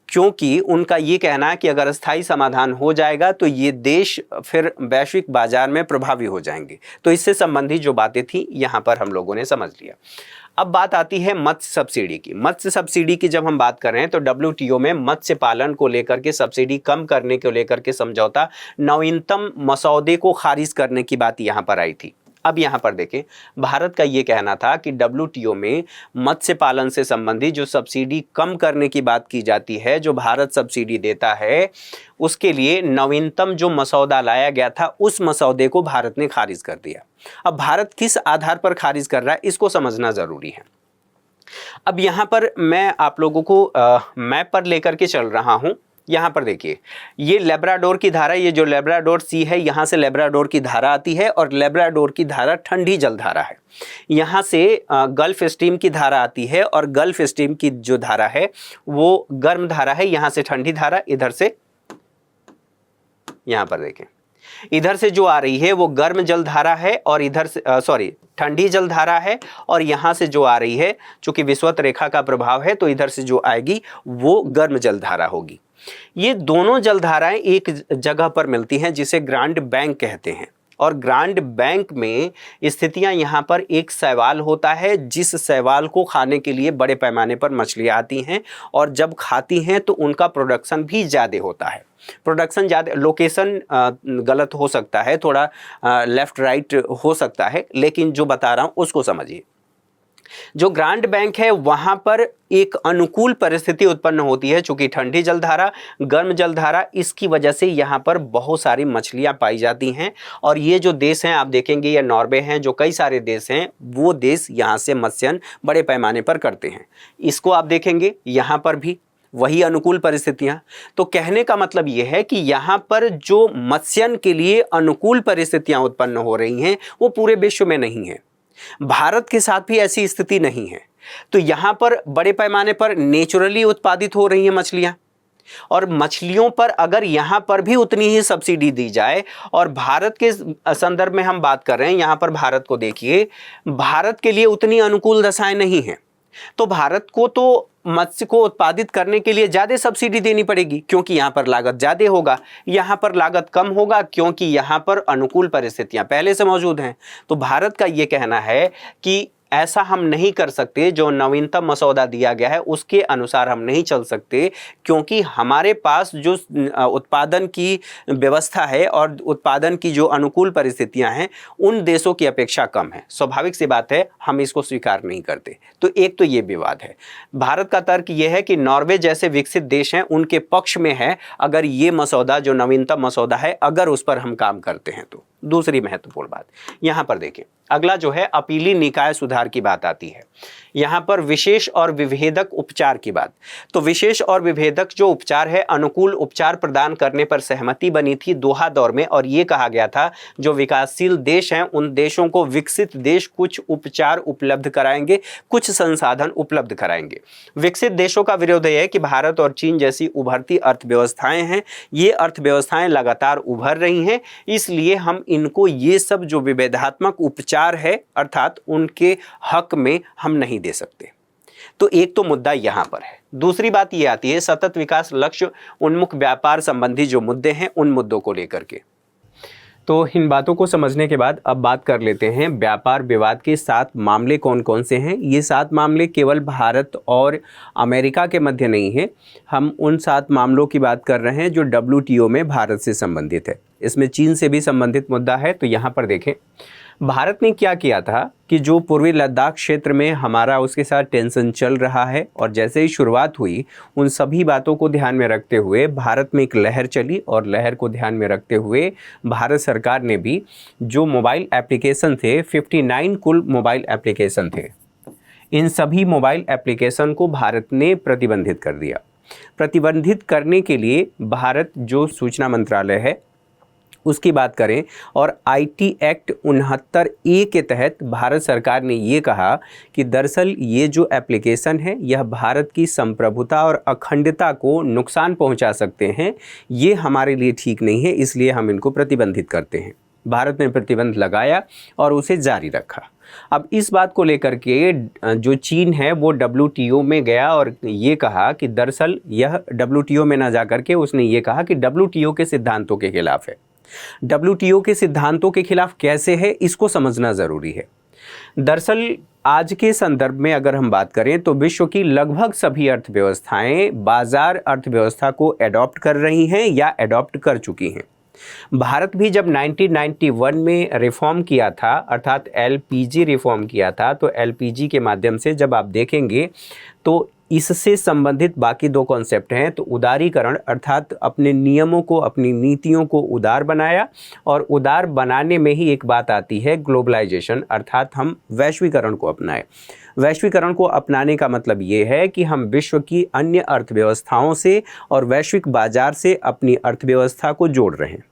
क्योंकि उनका ये कहना है कि अगर स्थायी समाधान हो जाएगा तो ये देश फिर वैश्विक बाजार में प्रभावी हो जाएंगे। तो इससे संबंधित जो बातें थी यहाँ पर हम लोगों ने समझ लिया। अब बात आती है मत्स्य सब्सिडी की। मत्स्य सब्सिडी की जब हम बात कर रहे हैं तो डब्ल्यूटीओ में मत्स्य पालन को लेकर के सब्सिडी कम करने को लेकर के समझौता नवीनतम मसौदे को खारिज करने की बात यहाँ पर आई थी। अब यहाँ पर देखें, भारत का ये कहना था कि डब्ल्यूटीओ में मत्स्य पालन से संबंधित जो सब्सिडी कम करने की बात की जाती है, जो भारत सब्सिडी देता है, उसके लिए नवीनतम जो मसौदा लाया गया था उस मसौदे को भारत ने खारिज कर दिया। अब भारत किस आधार पर खारिज कर रहा है इसको समझना ज़रूरी है। अब यहाँ पर मैं आप लोगों को मैप पर लेकर के चल रहा हूँ। यहाँ पर देखिए, ये लेब्राडोर की धारा, ये जो लेब्राडोर सी है यहाँ से लेब्राडोर की धारा आती है और लेब्राडोर की धारा ठंडी जल धारा है। यहाँ से गल्फ स्ट्रीम की धारा आती है और गल्फ स्ट्रीम की जो धारा है वो गर्म धारा है। यहाँ से ठंडी धारा, इधर से, यहाँ पर देखें, इधर से जो आ रही है वो गर्म जल धारा है और इधर से ठंडी जल धारा है, और यहाँ से जो आ रही है चूंकि विषुवत रेखा का प्रभाव है तो इधर से जो आएगी वो गर्म जल धारा होगी। ये दोनों जलधाराएं एक जगह पर मिलती हैं जिसे ग्रांड बैंक कहते हैं, और ग्रांड बैंक में स्थितियां यहाँ पर एक शैवाल होता है, जिस शैवाल को खाने के लिए बड़े पैमाने पर मछलियाँ आती हैं और जब खाती हैं तो उनका प्रोडक्शन भी ज़्यादा होता है। प्रोडक्शन ज़्यादा, लोकेशन गलत हो सकता है, थोड़ा लेफ़्ट राइट हो सकता है, लेकिन जो बता रहा हूँ उसको समझिए। जो ग्रांड बैंक है वहां पर एक अनुकूल परिस्थिति उत्पन्न होती है, चूंकि ठंडी जलधारा, गर्म जलधारा, इसकी वजह से यहाँ पर बहुत सारी मछलियाँ पाई जाती हैं। और ये जो देश हैं आप देखेंगे, ये नॉर्वे हैं, जो कई सारे देश हैं, वो देश यहाँ से मत्स्यन बड़े पैमाने पर करते हैं। इसको आप देखेंगे यहाँ पर भी वही अनुकूल परिस्थितियाँ। तो कहने का मतलब ये है कि यहाँ पर जो मत्स्यन के लिए अनुकूल परिस्थितियाँ उत्पन्न हो रही हैं वो पूरे विश्व में नहीं है। भारत के साथ भी ऐसी स्थिति नहीं है। तो यहाँ पर बड़े पैमाने पर नेचुरली उत्पादित हो रही हैं मछलियाँ, और मछलियों पर अगर यहाँ पर भी उतनी ही सब्सिडी दी जाए, और भारत के संदर्भ में हम बात कर रहे हैं, यहाँ पर भारत को देखिए, भारत के लिए उतनी अनुकूल दशाएं नहीं हैं, तो भारत को तो मत्स्य को उत्पादित करने के लिए ज़्यादा सब्सिडी देनी पड़ेगी, क्योंकि यहाँ पर लागत ज़्यादा होगा। यहाँ पर लागत कम होगा क्योंकि यहाँ पर अनुकूल परिस्थितियाँ पहले से मौजूद हैं। तो भारत का ये कहना है कि ऐसा हम नहीं कर सकते, जो नवीनतम मसौदा दिया गया है उसके अनुसार हम नहीं चल सकते, क्योंकि हमारे पास जो उत्पादन की व्यवस्था है और उत्पादन की जो अनुकूल परिस्थितियां हैं उन देशों की अपेक्षा कम है। स्वाभाविक सी बात है, हम इसको स्वीकार नहीं करते। तो एक तो ये विवाद है। भारत का तर्क ये है कि नॉर्वे जैसे विकसित देश हैं उनके पक्ष में है अगर ये मसौदा, जो नवीनतम मसौदा है, अगर उस पर हम काम करते हैं तो। दूसरी महत्वपूर्ण बात यहाँ पर देखें, अगला जो है अपीली निकाय सुधार की बात आती है। यहाँ पर विशेष और विभेदक उपचार की बात। तो विशेष और विभेदक जो उपचार है, अनुकूल उपचार प्रदान करने पर सहमति बनी थी दोहा दौर में, और ये कहा गया था जो विकासशील देश हैं उन देशों को विकसित देश कुछ उपचार उपलब्ध कराएंगे, कुछ संसाधन उपलब्ध कराएंगे। विकसित देशों का विरोध है कि भारत और चीन जैसी उभरती अर्थव्यवस्थाएं हैं, ये अर्थव्यवस्थाएं लगातार उभर रही हैं, इसलिए हम इनको ये सब जो विभेदात्मक उपचार अधिकार है, अर्थात उनके हक में हम नहीं दे सकते। तो एक तो मुद्दा यहाँ पर है। दूसरी बात ये आती है सतत विकास लक्ष्य उन्मुख व्यापार संबंधी जो मुद्दे हैं उन मुद्दों को लेकर के। तो इन बातों को समझने के बाद अब बात कर लेते हैं व्यापार विवाद के 7 मामले कौन कौन से हैं। ये 7 मामले केवल भारत और अमेरिका के मध्य नहीं है, हम उन 7 मामलों की बात कर रहे हैं जो WTO में भारत से संबंधित है। इसमें चीन से भी संबंधित मुद्दा है। तो यहाँ पर देखें भारत ने क्या किया था कि जो पूर्वी लद्दाख क्षेत्र में हमारा उसके साथ टेंशन चल रहा है और जैसे ही शुरुआत हुई उन सभी बातों को ध्यान में रखते हुए भारत में एक लहर चली और लहर को ध्यान में रखते हुए भारत सरकार ने भी जो मोबाइल एप्लीकेशन थे 59 कुल मोबाइल एप्लीकेशन थे, इन सभी मोबाइल एप्लीकेशन को भारत ने प्रतिबंधित कर दिया। प्रतिबंधित करने के लिए भारत जो सूचना मंत्रालय है उसकी बात करें और IT एक्ट 69A के तहत भारत सरकार ने ये कहा कि दरअसल ये जो एप्लीकेशन है यह भारत की संप्रभुता और अखंडता को नुकसान पहुंचा सकते हैं, ये हमारे लिए ठीक नहीं है, इसलिए हम इनको प्रतिबंधित करते हैं। भारत ने प्रतिबंध लगाया और उसे जारी रखा। अब इस बात को लेकर के जो चीन है वो WTO में गया और ये कहा कि दरअसल यह WTO में ना जाकर के उसने ये कहा कि WTO के सिद्धांतों के खिलाफ है। WTO के सिद्धांतों के खिलाफ कैसे है इसको समझना ज़रूरी है। दरअसल आज के संदर्भ में अगर हम बात करें तो विश्व की लगभग सभी अर्थव्यवस्थाएं बाजार अर्थव्यवस्था को एडॉप्ट कर रही हैं या एडॉप्ट कर चुकी हैं। भारत भी जब 1991 में रिफॉर्म किया था, अर्थात LPG रिफॉर्म किया था, तो LPG के माध्यम से जब आप देखेंगे तो इससे संबंधित बाकी 2 कॉन्सेप्ट हैं। तो उदारीकरण अर्थात अपने नियमों को अपनी नीतियों को उदार बनाया और उदार बनाने में ही एक बात आती है ग्लोबलाइजेशन, अर्थात हम वैश्वीकरण को अपनाएं। वैश्वीकरण को अपनाने का मतलब ये है कि हम विश्व की अन्य अर्थव्यवस्थाओं से और वैश्विक बाजार से अपनी अर्थव्यवस्था को जोड़ रहे हैं।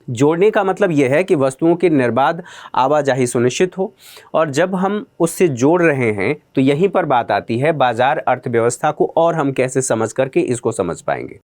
जोड़ने का मतलब यह है कि वस्तुओं की निर्बाध आवाजाही सुनिश्चित हो और जब हम उससे जोड़ रहे हैं तो यहीं पर बात आती है बाजार अर्थव्यवस्था को और हम कैसे समझ करके इसको समझ पाएंगे।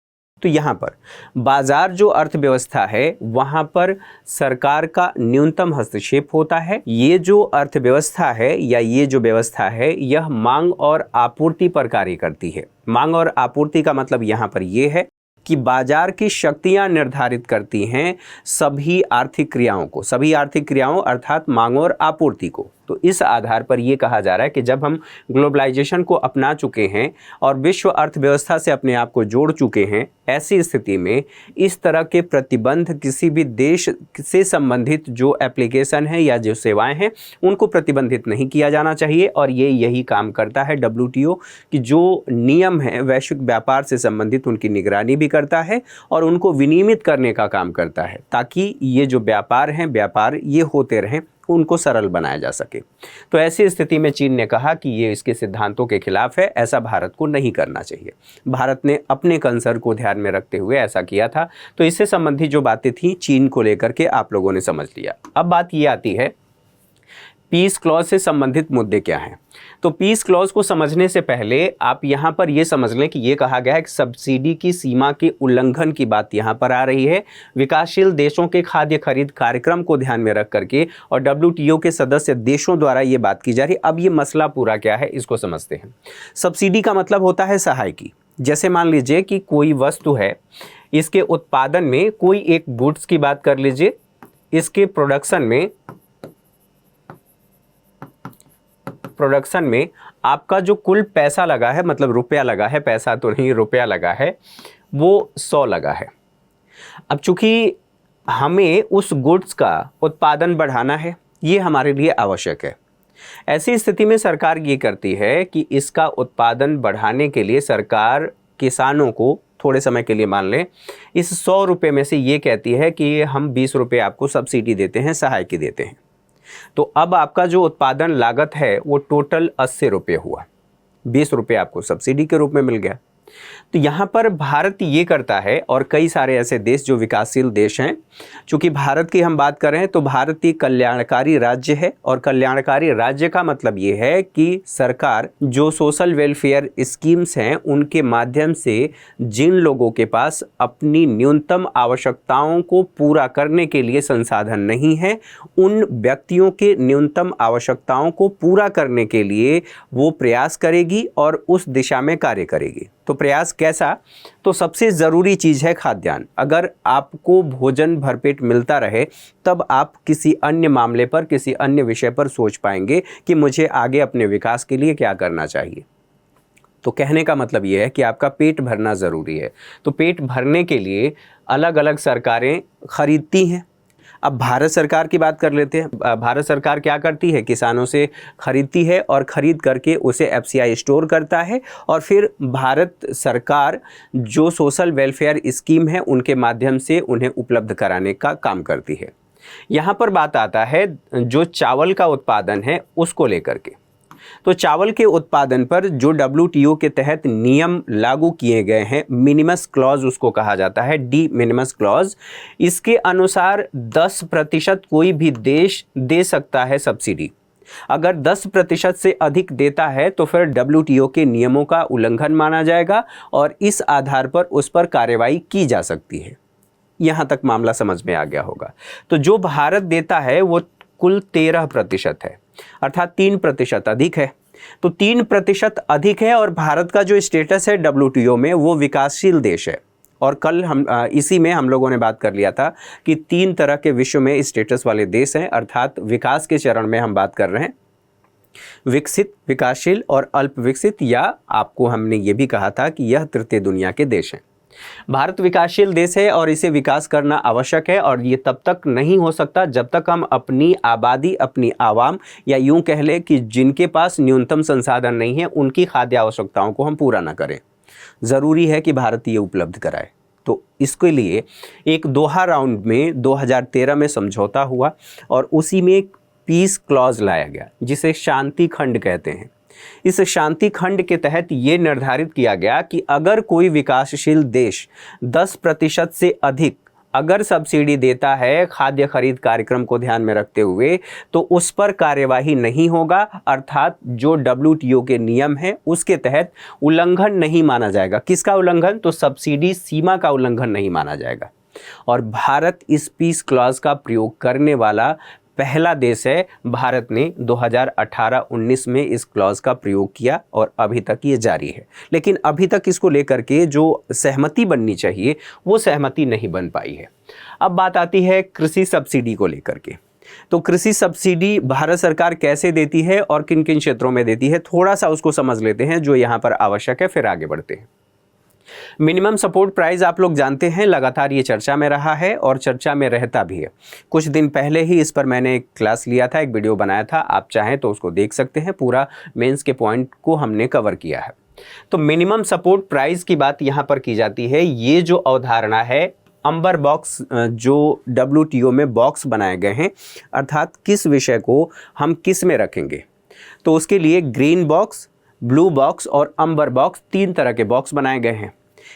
तो यहाँ पर बाजार जो अर्थव्यवस्था है वहाँ पर सरकार का न्यूनतम हस्तक्षेप होता है। ये जो अर्थव्यवस्था है या ये जो व्यवस्था है यह मांग और आपूर्ति पर कार्य करती है। मांग और आपूर्ति का मतलब यहाँ पर ये है कि बाजार की शक्तियां निर्धारित करती हैं सभी आर्थिक क्रियाओं को, सभी आर्थिक क्रियाओं अर्थात मांग और आपूर्ति को। तो इस आधार पर यह कहा जा रहा है कि जब हम ग्लोबलाइजेशन को अपना चुके हैं और विश्व अर्थव्यवस्था से अपने आप को जोड़ चुके हैं, ऐसी स्थिति में इस तरह के प्रतिबंध किसी भी देश से संबंधित जो एप्लीकेशन है या जो सेवाएं हैं उनको प्रतिबंधित नहीं किया जाना चाहिए। और ये यही काम करता है WTO कि जो नियम है वैश्विक व्यापार से संबंधित उनकी निगरानी भी करता है और उनको विनियमित करने का काम करता है ताकि ये जो व्यापार हैं व्यापार ये होते रहें, उनको सरल बनाया जा सके। तो ऐसी स्थिति में चीन ने कहा कि ये इसके सिद्धांतों के खिलाफ है, ऐसा भारत को नहीं करना चाहिए। भारत ने अपने कंसर्न को ध्यान में रखते हुए ऐसा किया था। तो इससे संबंधित जो बातें थी चीन को लेकर के आप लोगों ने समझ लिया। अब बात ये आती है पीस क्लॉज से संबंधित मुद्दे क्या हैं। तो पीस क्लॉज को समझने से पहले आप यहाँ पर ये समझ लें कि ये कहा गया है कि सब्सिडी की सीमा के उल्लंघन की बात यहाँ पर आ रही है विकासशील देशों के खाद्य खरीद कार्यक्रम को ध्यान में रख करके और WTO के सदस्य देशों द्वारा ये बात की जा रही है। अब ये मसला पूरा क्या है इसको समझते हैं। सब्सिडी का मतलब होता है सहायकी। जैसे मान लीजिए कि कोई वस्तु है, इसके उत्पादन में कोई एक गुड्स की बात कर लीजिए, इसके प्रोडक्शन में आपका जो कुल पैसा लगा है, मतलब रुपया लगा है, पैसा तो नहीं रुपया लगा है, वो 100 लगा है। अब चूंकि हमें उस गुड्स का उत्पादन बढ़ाना है, ये हमारे लिए आवश्यक है। ऐसी स्थिति में सरकार ये करती है कि इसका उत्पादन बढ़ाने के लिए सरकार किसानों को थोड़े समय के लिए मान लें इस 100 रुपये में से ये कहती है कि हम 20 रुपये आपको सब्सिडी देते हैं, सहायकी देते हैं। तो अब आपका जो उत्पादन लागत है वो टोटल 80 रुपये हुआ, 20 रुपये आपको सब्सिडी के रूप में मिल गया। तो यहाँ पर भारत ये करता है और कई सारे ऐसे देश जो विकासशील देश हैं। चूँकि भारत की हम बात कर रहे हैं तो भारत एक कल्याणकारी राज्य है और कल्याणकारी राज्य का मतलब ये है कि सरकार जो सोशल वेलफेयर स्कीम्स हैं उनके माध्यम से जिन लोगों के पास अपनी न्यूनतम आवश्यकताओं को पूरा करने के लिए संसाधन नहीं है, उन व्यक्तियों के न्यूनतम आवश्यकताओं को पूरा करने के लिए वो प्रयास करेगी और उस दिशा में कार्य करेगी। तो प्रयास कैसा? तो सबसे ज़रूरी चीज़ है खाद्यान्न। अगर आपको भोजन भरपेट मिलता रहे तब आप किसी अन्य मामले पर, किसी अन्य विषय पर सोच पाएंगे कि मुझे आगे अपने विकास के लिए क्या करना चाहिए। तो कहने का मतलब ये है कि आपका पेट भरना ज़रूरी है। तो पेट भरने के लिए अलग अलग सरकारें खरीदती हैं। अब भारत सरकार की बात कर लेते हैं। भारत सरकार क्या करती है? किसानों से खरीदती है और ख़रीद करके उसे एफसीआई स्टोर करता है और फिर भारत सरकार जो सोशल वेलफेयर स्कीम है उनके माध्यम से उन्हें उपलब्ध कराने का काम करती है। यहाँ पर बात आता है जो चावल का उत्पादन है उसको लेकर के। तो चावल के उत्पादन पर जो WTO के तहत नियम लागू किए गए हैं, मिनिमस क्लॉज उसको कहा जाता है, डी मिनिमस क्लॉज, इसके अनुसार 10% कोई भी देश दे सकता है सब्सिडी। अगर 10% से अधिक देता है तो फिर WTO के नियमों का उल्लंघन माना जाएगा और इस आधार पर उस पर कार्रवाई की जा सकती है। यहाँ तक मामला समझ में आ गया होगा। तो जो भारत देता है वो कुल 13% है, अर्थात 3% अधिक है। तो 3% अधिक है और भारत का जो स्टेटस है WTO में वो विकासशील देश है। और कल हम इसी में हम लोगों ने बात कर लिया था कि 3 तरह के विश्व में स्टेटस वाले देश हैं, अर्थात विकास के चरण में हम बात कर रहे हैं, विकसित, विकासशील और अल्प विकसित, या आपको हमने ये भी कहा था कि यह तृतीय दुनिया के देश हैं। भारत विकासशील देश है और इसे विकास करना आवश्यक है और ये तब तक नहीं हो सकता जब तक हम अपनी आबादी, अपनी आवाम, या यूं कह लें कि जिनके पास न्यूनतम संसाधन नहीं है उनकी खाद्य आवश्यकताओं को हम पूरा ना करें। ज़रूरी है कि भारत ये उपलब्ध कराए। तो इसके लिए एक दोहा राउंड में 2013 में समझौता हुआ और उसी में एक पीस क्लॉज लाया गया जिसे शांति खंड कहते हैं। इस शांति खंड के तहत ये निर्धारित किया गया कि अगर कोई विकासशील देश 10% से अधिक अगर सब्सिडी देता है खाद्य खरीद कार्यक्रम को ध्यान में रखते हुए तो उस पर कार्यवाही नहीं होगा, अर्थात जो WTO के नियम है उसके तहत उल्लंघन नहीं माना जाएगा। किसका उल्लंघन? तो सब्सिडी सीमा का उल्लंघन नहीं माना जाएगा। और भारत इस पीस क्लॉज का प्रयोग करने वाला पहला देश है। भारत ने 2018-19 में इस क्लॉज का प्रयोग किया और अभी तक ये जारी है। लेकिन अभी तक इसको लेकर के जो सहमति बननी चाहिए वो सहमति नहीं बन पाई है। अब बात आती है कृषि सब्सिडी को लेकर के। तो कृषि सब्सिडी भारत सरकार कैसे देती है और किन किन क्षेत्रों में देती है, थोड़ा सा उसको समझ लेते हैं जो यहाँ पर आवश्यक है, फिर आगे बढ़ते हैं। मिनिमम सपोर्ट प्राइस आप लोग जानते हैं, लगातार ये चर्चा में रहा है और चर्चा में रहता भी है। कुछ दिन पहले ही इस पर मैंने एक क्लास लिया था, एक वीडियो बनाया था, आप चाहें तो उसको देख सकते हैं। पूरा मेंस के पॉइंट को हमने कवर किया है। तो मिनिमम सपोर्ट प्राइस की बात यहाँ पर की जाती है। ये जो अवधारणा है, अंबर बॉक्स जो WTO में बॉक्स बनाए गए हैं, अर्थात किस विषय को हम किस में रखेंगे, तो उसके लिए ग्रीन बॉक्स, ब्लू बॉक्स और अंबर बॉक्स, 3 तरह के बॉक्स बनाए गए हैं।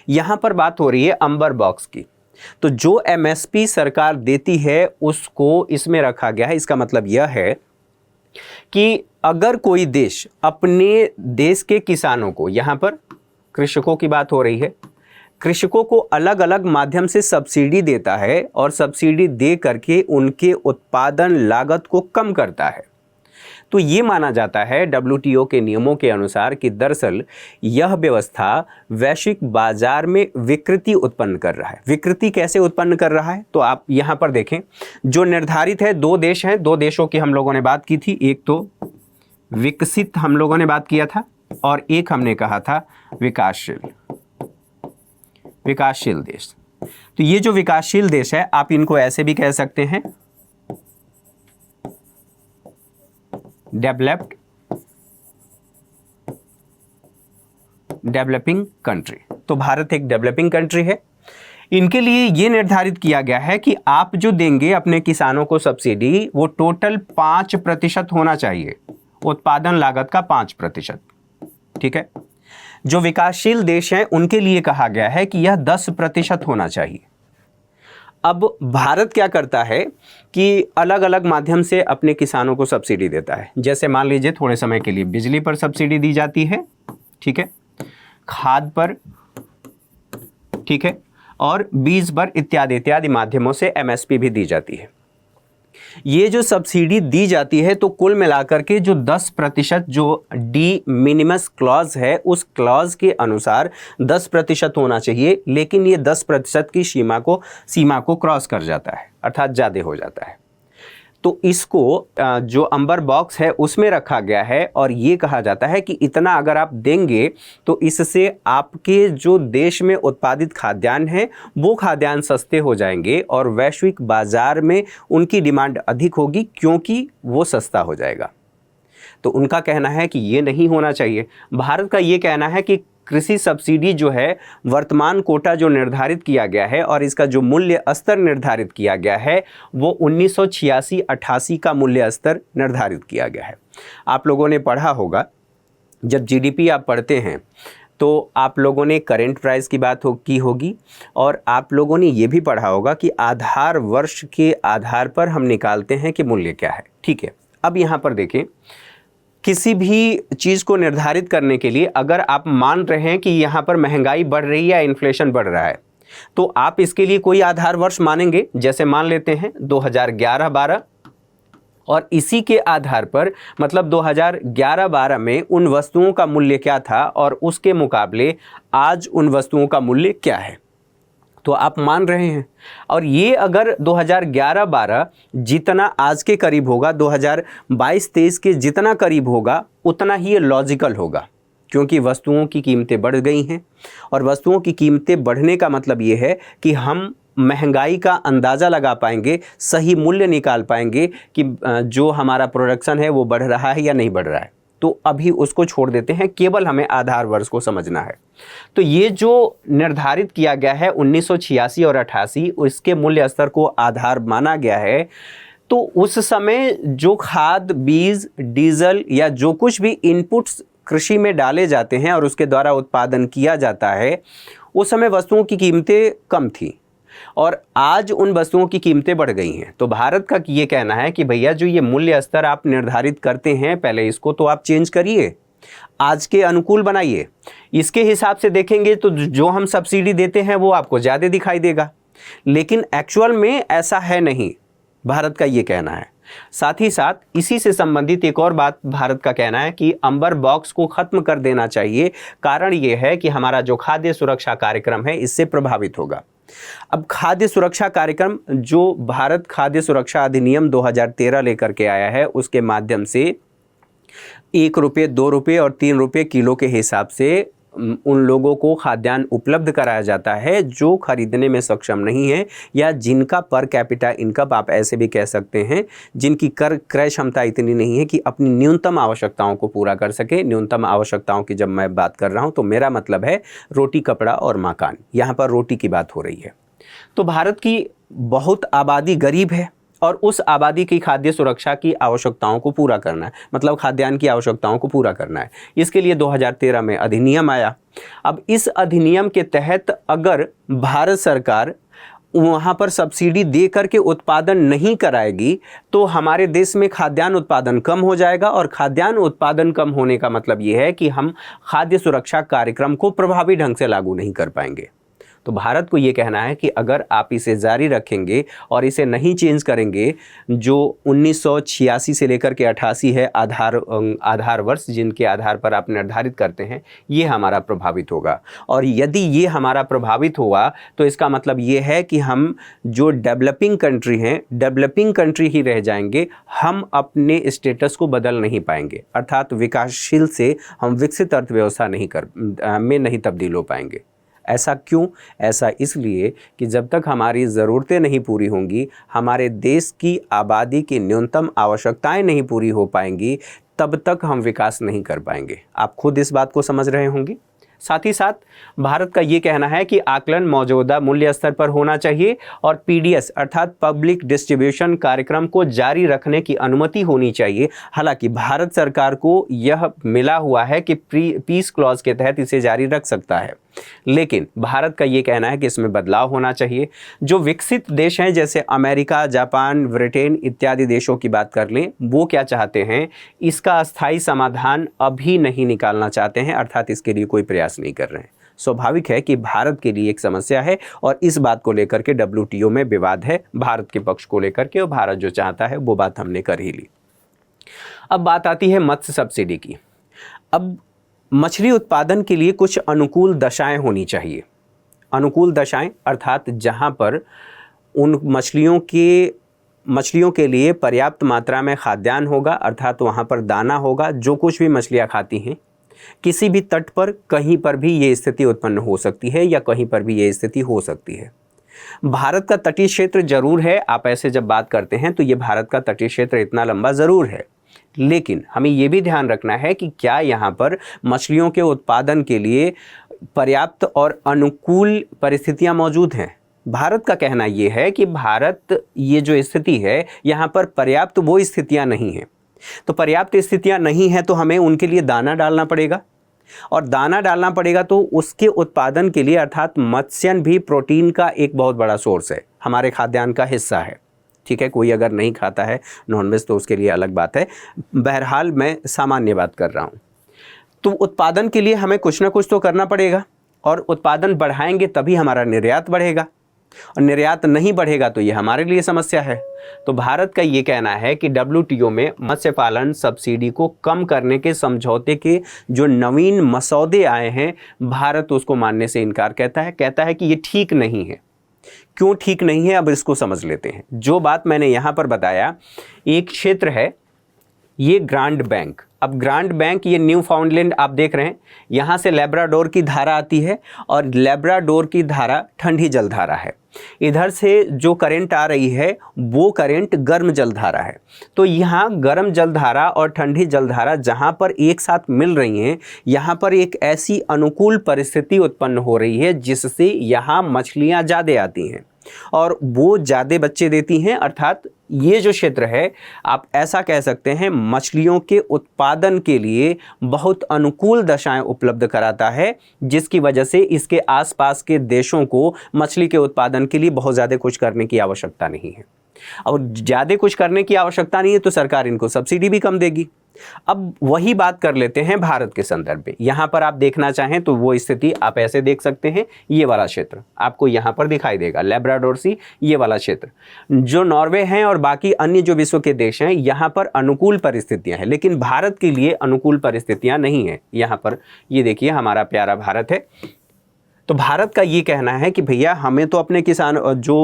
यहाँ पर बात हो रही है अंबर बॉक्स की। तो जो MSP सरकार देती है उसको इसमें रखा गया है। इसका मतलब यह है कि अगर कोई देश अपने देश के किसानों को, यहाँ पर कृषकों की बात हो रही है, कृषकों को अलग अलग माध्यम से सब्सिडी देता है और सब्सिडी दे करके उनके उत्पादन लागत को कम करता है, तो ये माना जाता है WTO के नियमों के अनुसार कि दरअसल यह व्यवस्था वैश्विक बाजार में विकृति उत्पन्न कर रहा है। विकृति कैसे उत्पन्न कर रहा है? तो आप यहाँ पर देखें, जो निर्धारित है 2 देश हैं, 2 देशों की हम लोगों ने बात की थी। एक तो विकसित हम लोगों ने बात किया था और एक हमने कहा था विकासशील देश। तो ये जो विकासशील देश है, आप इनको ऐसे भी कह सकते हैं, डेवलपिंग कंट्री। तो भारत एक डेवलपिंग कंट्री है। इनके लिए ये निर्धारित किया गया है कि आप जो देंगे अपने किसानों को सब्सिडी, वो टोटल 5% होना चाहिए, उत्पादन लागत का 5%। ठीक है। जो विकासशील देश हैं उनके लिए कहा गया है कि यह 10% होना चाहिए। अब भारत क्या करता है कि अलग अलग माध्यम से अपने किसानों को सब्सिडी देता है। जैसे मान लीजिए थोड़े समय के लिए बिजली पर सब्सिडी दी जाती है, ठीक है, खाद पर, ठीक है, और बीज पर, इत्यादि इत्यादि माध्यमों से एमएसपी भी दी जाती है। ये जो सब्सिडी दी जाती है तो कुल मिलाकर के जो 10% जो डी मिनिमस क्लॉज है उस क्लॉज के अनुसार 10% होना चाहिए, लेकिन ये 10% की सीमा को क्रॉस कर जाता है, अर्थात ज़्यादा हो जाता है। तो इसको जो अंबर बॉक्स है उसमें रखा गया है और ये कहा जाता है कि इतना अगर आप देंगे तो इससे आपके जो देश में उत्पादित खाद्यान्न है वो खाद्यान्न सस्ते हो जाएंगे और वैश्विक बाजार में उनकी डिमांड अधिक होगी क्योंकि वो सस्ता हो जाएगा। तो उनका कहना है कि ये नहीं होना चाहिए। भारत का ये कहना है कि कृषि सब्सिडी जो है वर्तमान कोटा जो निर्धारित किया गया है और इसका जो मूल्य स्तर निर्धारित किया गया है वो 1986-88 का मूल्य स्तर निर्धारित किया गया है। आप लोगों ने पढ़ा होगा, जब जीडीपी आप पढ़ते हैं तो आप लोगों ने करेंट प्राइस की बात की होगी और आप लोगों ने ये भी पढ़ा होगा कि आधार वर्ष के आधार पर हम निकालते हैं कि मूल्य क्या है, ठीक है। अब यहाँ पर देखें, किसी भी चीज़ को निर्धारित करने के लिए अगर आप मान रहे हैं कि यहाँ पर महंगाई बढ़ रही है या इन्फ्लेशन बढ़ रहा है तो आप इसके लिए कोई आधार वर्ष मानेंगे। जैसे मान लेते हैं 2011-12 और इसी के आधार पर मतलब 2011-12 में उन वस्तुओं का मूल्य क्या था और उसके मुकाबले आज उन वस्तुओं का मूल्य क्या है, तो आप मान रहे हैं। और ये अगर 2011-12 जितना आज के करीब होगा 2022-23 के जितना करीब होगा उतना ही ये लॉजिकल होगा, क्योंकि वस्तुओं की कीमतें बढ़ गई हैं और वस्तुओं की कीमतें बढ़ने का मतलब ये है कि हम महंगाई का अंदाज़ा लगा पाएंगे, सही मूल्य निकाल पाएंगे कि जो हमारा प्रोडक्शन है वो बढ़ रहा है या नहीं बढ़ रहा है। तो अभी उसको छोड़ देते हैं, केवल हमें आधार वर्ष को समझना है। तो ये जो निर्धारित किया गया है 1986 और 88 उसके मूल्य स्तर को आधार माना गया है। तो उस समय जो खाद, बीज, डीजल या जो कुछ भी इनपुट्स कृषि में डाले जाते हैं और उसके द्वारा उत्पादन किया जाता है उस समय वस्तुओं की कीमतें कम थी और आज उन वस्तुओं की कीमतें बढ़ गई हैं। तो भारत का ये कहना है कि भैया जो ये मूल्य स्तर आप निर्धारित करते हैं पहले इसको तो आप चेंज करिए, आज के अनुकूल बनाइए। इसके हिसाब से देखेंगे तो जो हम सब्सिडी देते हैं वो आपको ज़्यादा दिखाई देगा, लेकिन एक्चुअल में ऐसा है नहीं, भारत का ये कहना है। साथ ही साथ इसी से संबंधित एक और बात भारत का कहना है कि अंबर बॉक्स को खत्म कर देना चाहिए। कारण ये है कि हमारा जो खाद्य सुरक्षा कार्यक्रम है इससे प्रभावित होगा। अब खाद्य सुरक्षा कार्यक्रम जो भारत खाद्य सुरक्षा अधिनियम 2013 लेकर के आया है उसके माध्यम से 1 रुपये, 2 रुपये और 3 रुपये किलो के हिसाब से उन लोगों को खाद्यान्न उपलब्ध कराया जाता है जो खरीदने में सक्षम नहीं है या जिनका पर कैपिटा इनकम आप ऐसे भी कह सकते हैं, जिनकी क्रय क्षमता इतनी नहीं है कि अपनी न्यूनतम आवश्यकताओं को पूरा कर सके। न्यूनतम आवश्यकताओं की जब मैं बात कर रहा हूं तो मेरा मतलब है रोटी, कपड़ा और मकान। यहाँ पर रोटी की बात हो रही है। तो भारत की बहुत आबादी गरीब है और उस आबादी की खाद्य सुरक्षा की आवश्यकताओं को पूरा करना है, मतलब खाद्यान्न की आवश्यकताओं को पूरा करना है। इसके लिए 2013 में अधिनियम आया। अब इस अधिनियम के तहत अगर भारत सरकार वहाँ पर सब्सिडी दे करके उत्पादन नहीं कराएगी तो हमारे देश में खाद्यान्न उत्पादन कम हो जाएगा और खाद्यान्न उत्पादन कम होने का मतलब ये है कि हम खाद्य सुरक्षा कार्यक्रम को प्रभावी ढंग से लागू नहीं कर पाएंगे। तो भारत को ये कहना है कि अगर आप इसे जारी रखेंगे और इसे नहीं चेंज करेंगे, जो 1986 से लेकर के 88 है आधार वर्ष जिनके आधार पर आप निर्धारित करते हैं, ये हमारा प्रभावित होगा। और यदि ये हमारा प्रभावित हुआ तो इसका मतलब ये है कि हम जो डेवलपिंग कंट्री हैं, डेवलपिंग कंट्री ही रह जाएंगे, हम अपने स्टेटस को बदल नहीं पाएंगे, अर्थात विकासशील से हम विकसित अर्थव्यवस्था में नहीं तब्दील हो पाएंगे। ऐसा क्यों? ऐसा इसलिए कि जब तक हमारी ज़रूरतें नहीं पूरी होंगी, हमारे देश की आबादी की न्यूनतम आवश्यकताएं नहीं पूरी हो पाएंगी, तब तक हम विकास नहीं कर पाएंगे। आप खुद इस बात को समझ रहे होंगे। साथ ही साथ भारत का ये कहना है कि आकलन मौजूदा मूल्य स्तर पर होना चाहिए और पीडीएस अर्थात पब्लिक डिस्ट्रीब्यूशन कार्यक्रम को जारी रखने की अनुमति होनी चाहिए। हालांकि भारत सरकार को यह मिला हुआ है कि पीस क्लॉज के तहत इसे जारी रख सकता है, लेकिन भारत का ये कहना है कि इसमें बदलाव होना चाहिए। जो विकसित देश हैं जैसे अमेरिका, जापान, ब्रिटेन इत्यादि देशों की बात कर लें, वो क्या चाहते हैं, इसका अस्थायी समाधान अभी नहीं निकालना चाहते हैं, अर्थात इसके लिए कोई प्रयास नहीं कर रहे हैं। स्वाभाविक है कि भारत के लिए एक समस्या है और इस बात को लेकर के WTO में विवाद है भारत के पक्ष को लेकर के, और भारत जो चाहता है वो बात हमने कर ही ली। अब बात आती है मत्स्य सब्सिडी की। अब मछली उत्पादन के लिए कुछ अनुकूल दशाएं होनी चाहिए। अनुकूल दशाएं अर्थात जहां पर उन मछलियों के लिए पर्याप्त मात्रा में खाद्यान्न होगा, अर्थात वहां पर दाना होगा। जो कुछ भी मछलियां खाती हैं, किसी भी तट पर कहीं पर भी ये स्थिति उत्पन्न हो सकती है या कहीं पर भी ये स्थिति हो सकती है। भारत का तटीय क्षेत्र जरूर है, आप ऐसे जब बात करते हैं तो ये भारत का तटीय क्षेत्र इतना लंबा ज़रूर है, लेकिन हमें ये भी ध्यान रखना है कि क्या यहाँ पर मछलियों के उत्पादन के लिए पर्याप्त और अनुकूल परिस्थितियाँ मौजूद हैं। भारत का कहना ये है कि भारत ये जो स्थिति है यहाँ पर पर्याप्त वो स्थितियाँ नहीं हैं। तो पर्याप्त स्थितियाँ नहीं हैं तो हमें उनके लिए दाना डालना पड़ेगा, और दाना डालना पड़ेगा तो उसके उत्पादन के लिए अर्थात मत्स्यन भी प्रोटीन का एक बहुत बड़ा सोर्स है, हमारे खाद्यान्न का हिस्सा है। ठीक है, कोई अगर नहीं खाता है नॉनवेज तो उसके लिए अलग बात है, बहरहाल मैं सामान्य बात कर रहा हूँ। तो उत्पादन के लिए हमें कुछ ना कुछ तो करना पड़ेगा, और उत्पादन बढ़ाएंगे तभी हमारा निर्यात बढ़ेगा, और निर्यात नहीं बढ़ेगा तो ये हमारे लिए समस्या है। तो भारत का ये कहना है कि WTO में मत्स्य पालन सब्सिडी को कम करने के समझौते के जो नवीन मसौदे आए हैं, भारत उसको मानने से इनकार कहता है कि ये ठीक नहीं है। क्यों ठीक नहीं है, अब इसको समझ लेते हैं। जो बात मैंने यहाँ पर बताया, एक क्षेत्र है ये ग्रांड बैंक। अब ग्रांड बैंक ये न्यू फाउंडलैंड आप देख रहे हैं, यहाँ से लेब्राडोर की धारा आती है और लेब्राडोर की धारा ठंडी जलधारा है। इधर से जो करंट आ रही है वो करंट गर्म जलधारा है। तो यहाँ गर्म जलधारा और ठंडी जलधारा जहाँ पर एक साथ मिल रही हैं, यहाँ पर एक ऐसी अनुकूल परिस्थिति उत्पन्न हो रही है जिससे यहाँ मछलियाँ ज़्यादा आती हैं और वो ज़्यादा बच्चे देती हैं। अर्थात ये जो क्षेत्र है, आप ऐसा कह सकते हैं, मछलियों के उत्पादन के लिए बहुत अनुकूल दशाएं उपलब्ध कराता है, जिसकी वजह से इसके आसपास के देशों को मछली के उत्पादन के लिए बहुत ज़्यादा कुछ करने की आवश्यकता नहीं है। और ज़्यादा कुछ करने की आवश्यकता नहीं है तो सरकार इनको सब्सिडी भी कम देगी। अब वही बात कर लेते हैं भारत के संदर्भ में। यहाँ पर आप देखना चाहें तो वो स्थिति आप ऐसे देख सकते हैं, ये वाला क्षेत्र आपको यहाँ पर दिखाई देगा, लेब्राडोर सी, ये वाला क्षेत्र जो नॉर्वे हैं और बाकी अन्य जो विश्व के देश हैं, यहाँ पर अनुकूल परिस्थितियाँ हैं, लेकिन भारत के लिए अनुकूल परिस्थितियाँ नहीं हैं। यहाँ पर ये देखिए हमारा प्यारा भारत है। तो भारत का ये कहना है कि भैया हमें तो अपने किसान जो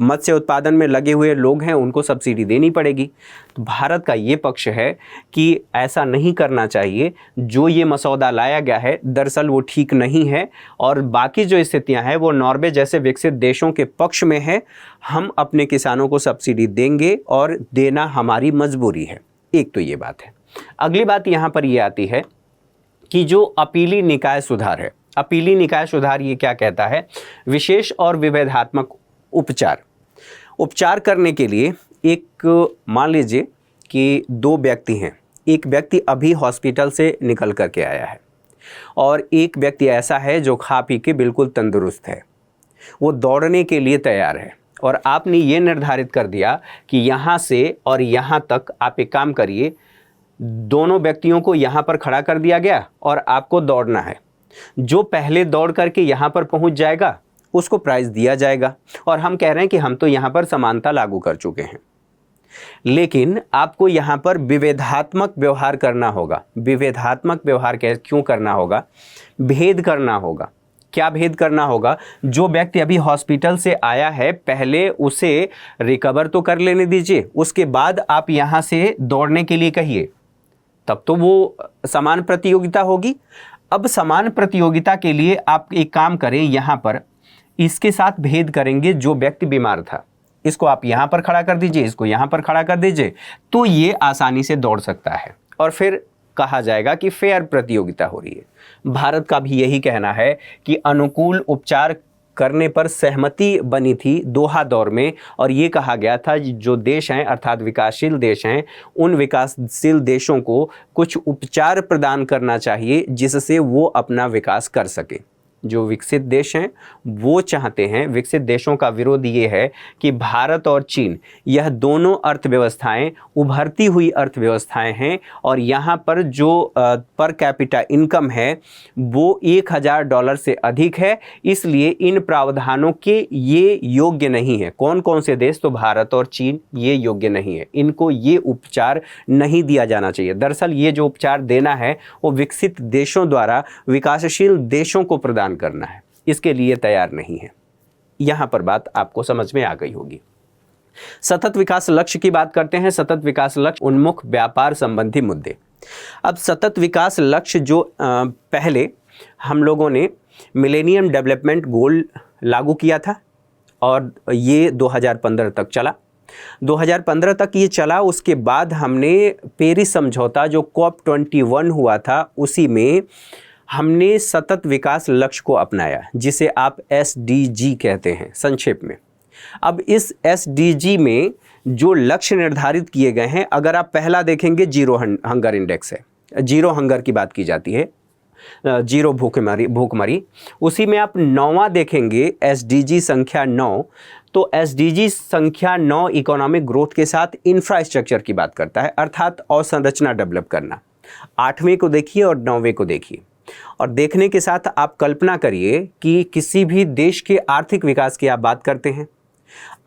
मत्स्य उत्पादन में लगे हुए लोग हैं उनको सब्सिडी देनी पड़ेगी। तो भारत का ये पक्ष है कि ऐसा नहीं करना चाहिए। जो ये मसौदा लाया गया है दरअसल वो ठीक नहीं है और बाकी जो स्थितियां हैं वो नॉर्वे जैसे विकसित देशों के पक्ष में है। हम अपने किसानों को सब्सिडी देंगे और देना हमारी मजबूरी है। एक तो ये बात है। अगली बात यहाँ पर ये आती है कि जो अपीली निकाय सुधार है, अपीली निकाय सुधार ये क्या कहता है, विशेष और विभेदात्मक उपचार करने के लिए एक मान लीजिए कि दो व्यक्ति हैं, एक व्यक्ति अभी हॉस्पिटल से निकल करके आया है और एक व्यक्ति ऐसा है जो खा पी के बिल्कुल तंदुरुस्त है, वो दौड़ने के लिए तैयार है और आपने ये निर्धारित कर दिया कि यहाँ से और यहाँ तक आप एक काम करिए, दोनों व्यक्तियों को यहाँ पर खड़ा कर दिया गया और आपको दौड़ना है। जो पहले दौड़ करके यहाँ पर पहुँच जाएगा उसको प्राइज़ दिया जाएगा। और हम कह रहे हैं कि हम तो यहाँ पर समानता लागू कर चुके हैं, लेकिन आपको यहाँ पर विभेदात्मक व्यवहार करना होगा। विभेदात्मक व्यवहार क्यों करना होगा? भेद करना होगा। क्या भेद करना होगा? जो व्यक्ति अभी हॉस्पिटल से आया है पहले उसे रिकवर तो कर लेने दीजिए, उसके बाद आप यहाँ से दौड़ने के लिए कहिए, तब तो वो समान प्रतियोगिता होगी। अब समान प्रतियोगिता के लिए आप एक काम करें, यहाँ पर इसके साथ भेद करेंगे। जो व्यक्ति बीमार था इसको आप यहाँ पर खड़ा कर दीजिए, इसको यहाँ पर खड़ा कर दीजिए, तो ये आसानी से दौड़ सकता है। और फिर कहा जाएगा कि फेयर प्रतियोगिता हो रही है। भारत का भी यही कहना है कि अनुकूल उपचार करने पर सहमति बनी थी दोहा दौर में, और ये कहा गया था जो देश हैं अर्थात विकासशील देश हैं, उन विकासशील देशों को कुछ उपचार प्रदान करना चाहिए जिससे वो अपना विकास कर सके। जो विकसित देश हैं वो चाहते हैं, विकसित देशों का विरोध ये है कि भारत और चीन यह दोनों अर्थव्यवस्थाएं उभरती हुई अर्थव्यवस्थाएं हैं, और यहाँ पर जो पर कैपिटा इनकम है वो $1000 से अधिक है, इसलिए इन प्रावधानों के ये योग्य नहीं है। कौन कौन से देश? तो भारत और चीन ये योग्य नहीं है, इनको ये उपचार नहीं दिया जाना चाहिए। दरअसल ये जो उपचार देना है वो विकसित देशों द्वारा विकासशील देशों को प्रदान करना है, इसके लिए तैयार नहीं है। यहां पर बात आपको समझ में आ गई होगी। सतत विकास लक्ष्य की बात करते हैं। सतत विकास लक्ष्य उन्मुख व्यापार संबंधी मुद्दे। अब सतत विकास लक्ष्य जो पहले हम लोगों ने मिलेनियम डेवलपमेंट गोल लागू किया था और ये 2015 तक चला। 2015 तक ये चला। उसके बाद हमने पेरिस समझौता जो COP21 हुआ था उसी में हमने सतत विकास लक्ष्य को अपनाया, जिसे आप SDG कहते हैं संक्षेप में। अब इस SDG में जो लक्ष्य निर्धारित किए गए हैं, अगर आप पहला देखेंगे जीरो हंगर इंडेक्स है, जीरो हंगर की बात की जाती है, जीरो भूखमरी। उसी में आप 9वां देखेंगे SDG संख्या 9, तो SDG संख्या 9 इकोनॉमिक ग्रोथ के साथ इंफ्रास्ट्रक्चर की बात करता है, अर्थात अवसंरचना डेवलप करना। 8वें को देखिए और 9वें को देखिए, और देखने के साथ आप कल्पना करिए कि किसी भी देश के आर्थिक विकास की आप बात करते हैं।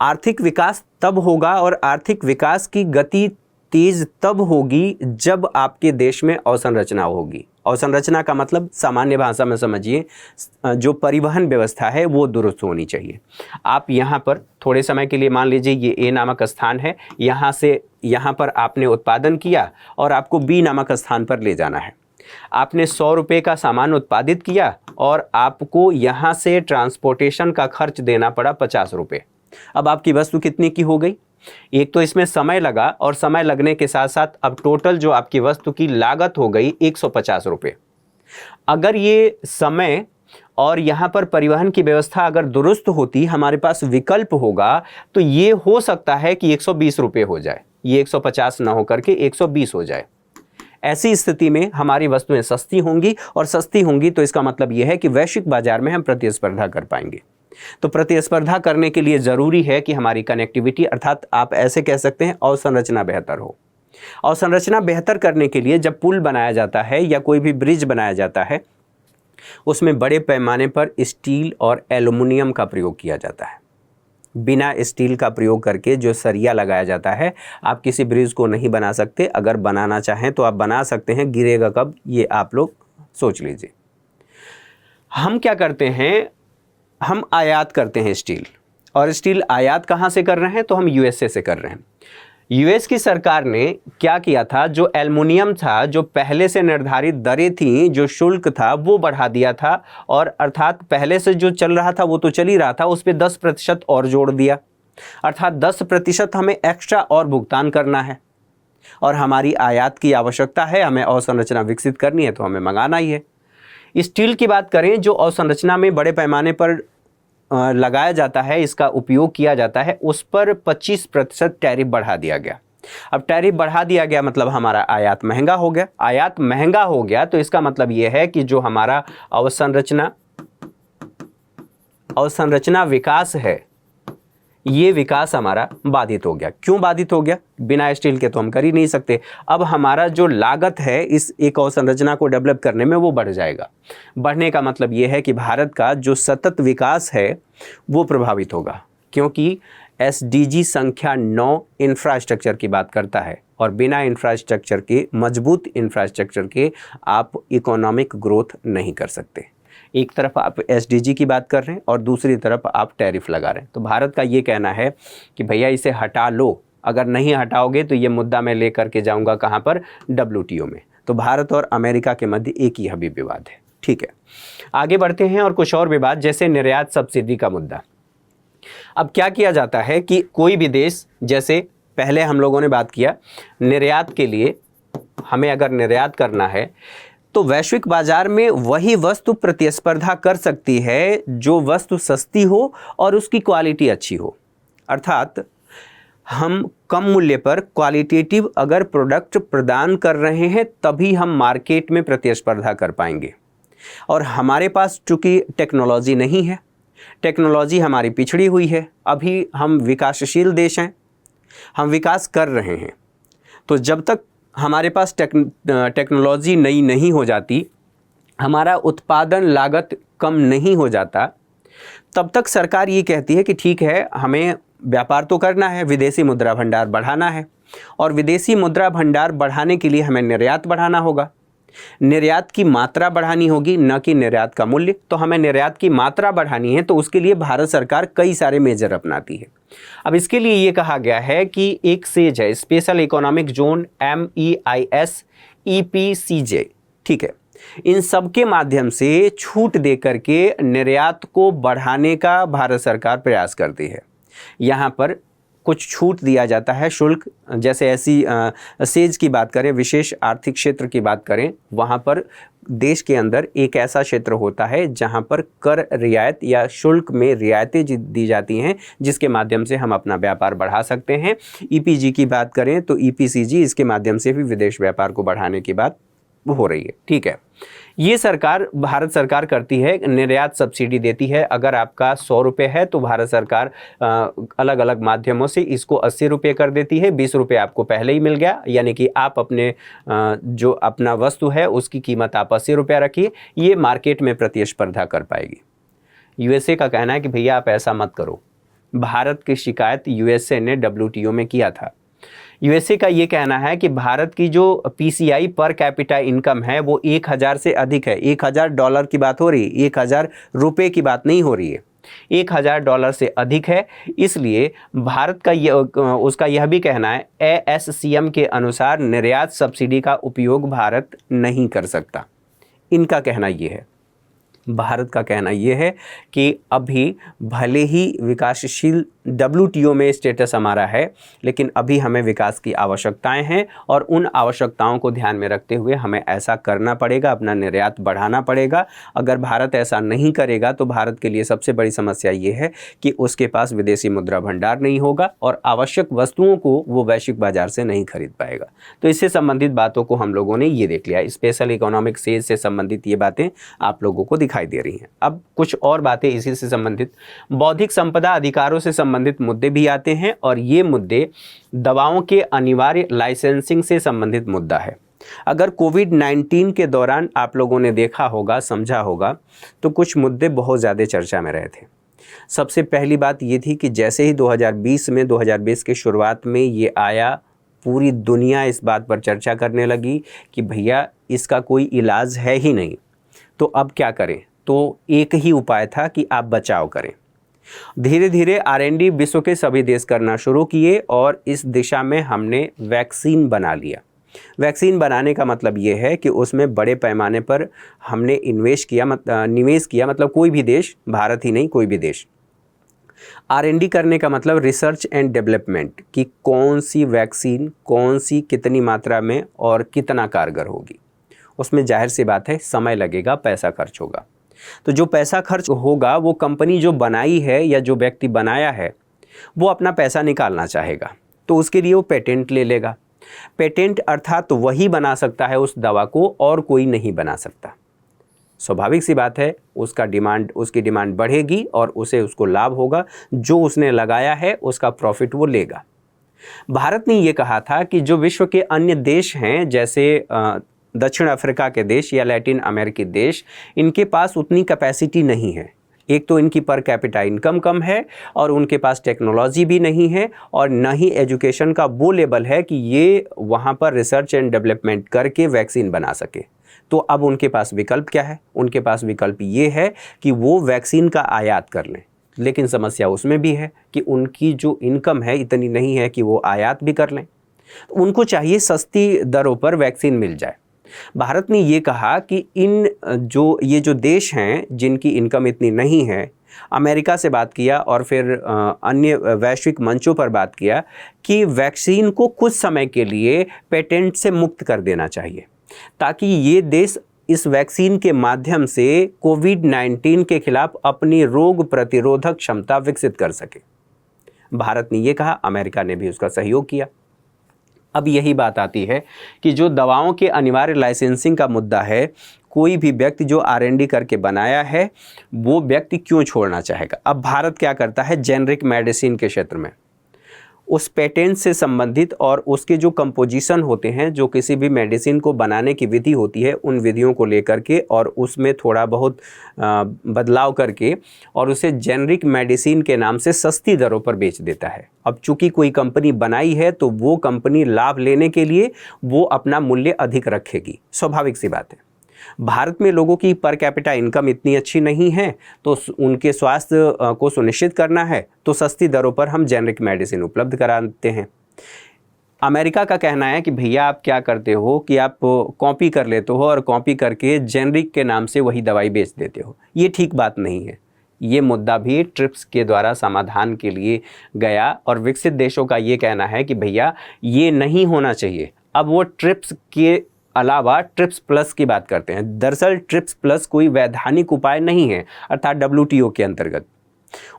आर्थिक विकास तब होगा और आर्थिक विकास की गति तेज तब होगी जब आपके देश में अवसंरचना होगी। अवसंरचना का मतलब सामान्य भाषा में समझिए, जो परिवहन व्यवस्था है वो दुरुस्त होनी चाहिए। आप यहाँ पर थोड़े समय के लिए मान लीजिए ये A नामक स्थान है, यहाँ से यहाँ पर आपने उत्पादन किया और आपको B नामक स्थान पर ले जाना है। आपने 100 रुपये का सामान उत्पादित किया और आपको यहाँ से ट्रांसपोर्टेशन का खर्च देना पड़ा 50 रुपये। अब आपकी वस्तु कितने की हो गई? एक तो इसमें समय लगा, और समय लगने के साथ साथ अब टोटल जो आपकी वस्तु की लागत हो गई 150 रुपये। अगर ये समय और यहाँ पर परिवहन की व्यवस्था अगर दुरुस्त होती, हमारे पास विकल्प होगा, तो ये हो सकता है कि 120 रुपये हो जाए, ये 150 ना हो करके 120 हो जाए। ऐसी स्थिति में हमारी वस्तुएं सस्ती होंगी, और सस्ती होंगी तो इसका मतलब यह है कि वैश्विक बाजार में हम प्रतिस्पर्धा कर पाएंगे। तो प्रतिस्पर्धा करने के लिए ज़रूरी है कि हमारी कनेक्टिविटी, अर्थात आप ऐसे कह सकते हैं अवसंरचना बेहतर हो। अवसंरचना बेहतर करने के लिए जब पुल बनाया जाता है या कोई भी ब्रिज बनाया जाता है, उसमें बड़े पैमाने पर स्टील और एल्युमिनियम का प्रयोग किया जाता है। बिना स्टील का प्रयोग करके जो सरिया लगाया जाता है, आप किसी ब्रिज को नहीं बना सकते। अगर बनाना चाहें तो आप बना सकते हैं, गिरेगा कब ये आप लोग सोच लीजिए। हम क्या करते हैं, हम आयात करते हैं स्टील, और स्टील आयात कहाँ से कर रहे हैं? तो हम USA से कर रहे हैं। US की सरकार ने क्या किया था, जो एल्युमिनियम था, जो पहले से निर्धारित दरें थी, जो शुल्क था वो बढ़ा दिया था, और अर्थात पहले से जो चल रहा था वो तो चल ही रहा था, उस पर 10% और जोड़ दिया, अर्थात 10% हमें एक्स्ट्रा और भुगतान करना है। और हमारी आयात की आवश्यकता है, हमें अवसंरचना विकसित करनी है तो हमें मंगाना ही है। स्टील की बात करें, जो अवसंरचना में बड़े पैमाने पर लगाया जाता है, इसका उपयोग किया जाता है, उस पर 25% टैरिफ बढ़ा दिया गया। अब टैरिफ बढ़ा दिया गया मतलब हमारा आयात महंगा हो गया। आयात महंगा हो गया तो इसका मतलब यह है कि जो हमारा अवसंरचना विकास है, ये विकास हमारा बाधित हो गया। क्यों बाधित हो गया? बिना स्टील के तो हम कर ही नहीं सकते। अब हमारा जो लागत है इस एक अवसंरचना को डेवलप करने में वो बढ़ जाएगा। बढ़ने का मतलब ये है कि भारत का जो सतत विकास है वो प्रभावित होगा, क्योंकि SDG संख्या 9 इंफ्रास्ट्रक्चर की बात करता है, और बिना इंफ्रास्ट्रक्चर के, मजबूत इंफ्रास्ट्रक्चर के, आप इकोनॉमिक ग्रोथ नहीं कर सकते। एक तरफ आप SDG की बात कर रहे हैं और दूसरी तरफ आप टैरिफ लगा रहे हैं। तो भारत का ये कहना है कि भैया इसे हटा लो, अगर नहीं हटाओगे तो ये मुद्दा मैं लेकर के जाऊंगा कहाँ पर? WTO में। तो भारत और अमेरिका के मध्य एक ही अभी विवाद है। ठीक है, आगे बढ़ते हैं और कुछ और विवाद, जैसे निर्यात सब्सिडी का मुद्दा। अब क्या किया जाता है कि कोई भी देश, जैसे पहले हम लोगों ने बात किया निर्यात के लिए हमें अगर निर्यात करना है तो वैश्विक बाजार में वही वस्तु प्रतिस्पर्धा कर सकती है जो वस्तु सस्ती हो और उसकी क्वालिटी अच्छी हो। अर्थात हम कम मूल्य पर क्वालिटेटिव अगर प्रोडक्ट प्रदान कर रहे हैं तभी हम मार्केट में प्रतिस्पर्धा कर पाएंगे। और हमारे पास चूंकि टेक्नोलॉजी नहीं है, टेक्नोलॉजी हमारी पिछड़ी हुई है, अभी हम विकासशील देश हैं, हम विकास कर रहे हैं, तो जब तक हमारे पास टेक्नोलॉजी नई नहीं हो जाती, हमारा उत्पादन लागत कम नहीं हो जाता, तब तक सरकार ये कहती है कि ठीक है, हमें व्यापार तो करना है, विदेशी मुद्रा भंडार बढ़ाना है, और विदेशी मुद्रा भंडार बढ़ाने के लिए हमें निर्यात बढ़ाना होगा, निर्यात की मात्रा बढ़ानी होगी, न कि निर्यात का मूल्य। तो हमें निर्यात की मात्रा बढ़ानी है, तो उसके लिए भारत सरकार कई सारे मेजर अपनाती है। अब इसके लिए ये कहा गया है कि एक सेज है, special economic zone, MEIS, EPCJ, ठीक है, इन सब के माध्यम से छूट दे करके निर्यात को बढ़ाने का भारत सरकार प्रयास करती है। यहाँ पर कुछ छूट दिया जाता है, शुल्क, जैसे ऐसी सेज की बात करें, विशेष आर्थिक क्षेत्र की बात करें, वहाँ पर देश के अंदर एक ऐसा क्षेत्र होता है जहाँ पर कर रियायत या शुल्क में रियायतें दी जाती हैं, जिसके माध्यम से हम अपना व्यापार बढ़ा सकते हैं। EPG की बात करें तो EPCG, इसके माध्यम से भी विदेश व्यापार को बढ़ाने की बात हो रही है, ठीक है। ये सरकार, भारत सरकार करती है, निर्यात सब्सिडी देती है। अगर आपका 100 रुपये है तो भारत सरकार अलग अलग माध्यमों से इसको 80 रुपये कर देती है। 20 रुपये आपको पहले ही मिल गया, यानी कि आप अपने जो अपना वस्तु है उसकी कीमत आप 80 रुपया रखिए, ये मार्केट में प्रतिस्पर्धा कर पाएगी। USA का कहना है कि भैया आप ऐसा मत करो। भारत की शिकायत USA ने WTO में किया था। USA का ये कहना है कि भारत की जो PCI पर कैपिटा इनकम है वो 1000 से अधिक है। $1000 की बात हो रही है, 1000 रुपये की बात नहीं हो रही है, $1000 से अधिक है। इसलिए भारत का उसका यह भी कहना है, ASCM के अनुसार निर्यात सब्सिडी का उपयोग भारत नहीं कर सकता। इनका कहना ये है। भारत का कहना यह है कि अभी भले ही विकासशील WTO में स्टेटस हमारा है, लेकिन अभी हमें विकास की आवश्यकताएं हैं और उन आवश्यकताओं को ध्यान में रखते हुए हमें ऐसा करना पड़ेगा, अपना निर्यात बढ़ाना पड़ेगा। अगर भारत ऐसा नहीं करेगा तो भारत के लिए सबसे बड़ी समस्या ये है कि उसके पास विदेशी मुद्रा भंडार नहीं होगा और आवश्यक वस्तुओं को वो वैश्विक बाजार से नहीं खरीद पाएगा। तो इससे संबंधित बातों को हम लोगों ने ये देख लिया। स्पेशल इकोनॉमिक सेज से संबंधित ये बातें आप लोगों को दिखाई दे रही हैं। अब कुछ और बातें इसी से संबंधित, बौद्धिक संपदा अधिकारों से संबंधित मुद्दे भी आते हैं और ये मुद्दे दवाओं के अनिवार्य लाइसेंसिंग से संबंधित मुद्दा है। अगर कोविड-19 के दौरान आप लोगों ने देखा होगा, समझा होगा, तो कुछ मुद्दे बहुत ज़्यादा चर्चा में रहे थे। सबसे पहली बात ये थी कि जैसे ही 2020 के शुरुआत में ये आया, पूरी दुनिया इस बात पर चर्चा करने लगी कि भैया इसका कोई इलाज है ही नहीं, तो अब क्या करें। तो एक ही उपाय था कि आप बचाव करें। धीरे धीरे R&D विश्व के सभी देश करना शुरू किए और इस दिशा में हमने वैक्सीन बना लिया। वैक्सीन बनाने का मतलब ये है कि उसमें बड़े पैमाने पर हमने निवेश किया, मतलब कोई भी देश, भारत ही नहीं कोई भी देश। R&D करने का मतलब रिसर्च एंड डेवलपमेंट, कि कौन सी वैक्सीन कौन सी कितनी मात्रा में और कितना कारगर होगी। उसमें जाहिर सी बात है समय लगेगा, पैसा खर्च होगा। तो जो पैसा खर्च होगा वो कंपनी जो बनाई है या जो व्यक्ति बनाया है वो अपना पैसा निकालना चाहेगा, तो उसके लिए वो पेटेंट ले लेगा। पेटेंट अर्थात वही बना सकता है उस दवा को, और कोई नहीं बना सकता। स्वाभाविक सी बात है, उसकी डिमांड बढ़ेगी और उसको लाभ होगा। जो उसने लगाया है उसका प्रॉफिट वो लेगा। भारत ने ये कहा था कि जो विश्व के अन्य देश हैं, जैसे दक्षिण अफ्रीका के देश या लैटिन अमेरिकी देश, इनके पास उतनी कैपेसिटी नहीं है। एक तो इनकी पर कैपिटा इनकम कम है और उनके पास टेक्नोलॉजी भी नहीं है और न ही एजुकेशन का वो लेवल है कि ये वहाँ पर रिसर्च एंड डेवलपमेंट करके वैक्सीन बना सके। तो अब उनके पास विकल्प क्या है? उनके पास विकल्प ये है कि वो वैक्सीन का आयात कर लें। लेकिन समस्या उसमें भी है कि उनकी जो इनकम है इतनी नहीं है कि वो आयात भी कर लें। उनको चाहिए सस्ती दरों पर वैक्सीन मिल जाए। भारत ने ये कहा कि ये जो देश हैं जिनकी इनकम इतनी नहीं है, अमेरिका से बात किया और फिर अन्य वैश्विक मंचों पर बात किया कि वैक्सीन को कुछ समय के लिए पेटेंट से मुक्त कर देना चाहिए, ताकि ये देश इस वैक्सीन के माध्यम से कोविड-19 के खिलाफ अपनी रोग प्रतिरोधक क्षमता विकसित कर सके। भारत ने ये कहा, अमेरिका ने भी उसका सहयोग किया। अब यही बात आती है कि जो दवाओं के अनिवार्य लाइसेंसिंग का मुद्दा है, कोई भी व्यक्ति जो R&D करके बनाया है वो व्यक्ति क्यों छोड़ना चाहेगा। अब भारत क्या करता है, जेनरिक मेडिसिन के क्षेत्र में उस पेटेंट से संबंधित और उसके जो कंपोजिशन होते हैं, जो किसी भी मेडिसिन को बनाने की विधि होती है, उन विधियों को लेकर के और उसमें थोड़ा बहुत बदलाव करके और उसे जेनरिक मेडिसिन के नाम से सस्ती दरों पर बेच देता है। अब चूंकि कोई कंपनी बनाई है तो वो कंपनी लाभ लेने के लिए वो अपना मूल्य अधिक रखेगी, स्वाभाविक सी बात है। भारत में लोगों की पर कैपिटा इनकम इतनी अच्छी नहीं है, तो उनके स्वास्थ्य को सुनिश्चित करना है तो सस्ती दरों पर हम जेनरिक मेडिसिन उपलब्ध कराते हैं। अमेरिका का कहना है कि भैया आप क्या करते हो कि आप कॉपी कर लेते हो और कॉपी करके जेनरिक के नाम से वही दवाई बेच देते हो। ये ठीक बात नहीं है। ये मुद्दा भी ट्रिप्स के द्वारा समाधान के लिए गया और विकसित देशों का ये कहना है कि भैया ये नहीं होना चाहिए। अब वो ट्रिप्स के अलावा ट्रिप्स प्लस की बात करते हैं। दरअसल ट्रिप्स प्लस कोई वैधानिक उपाय नहीं है, अर्थात WTO के अंतर्गत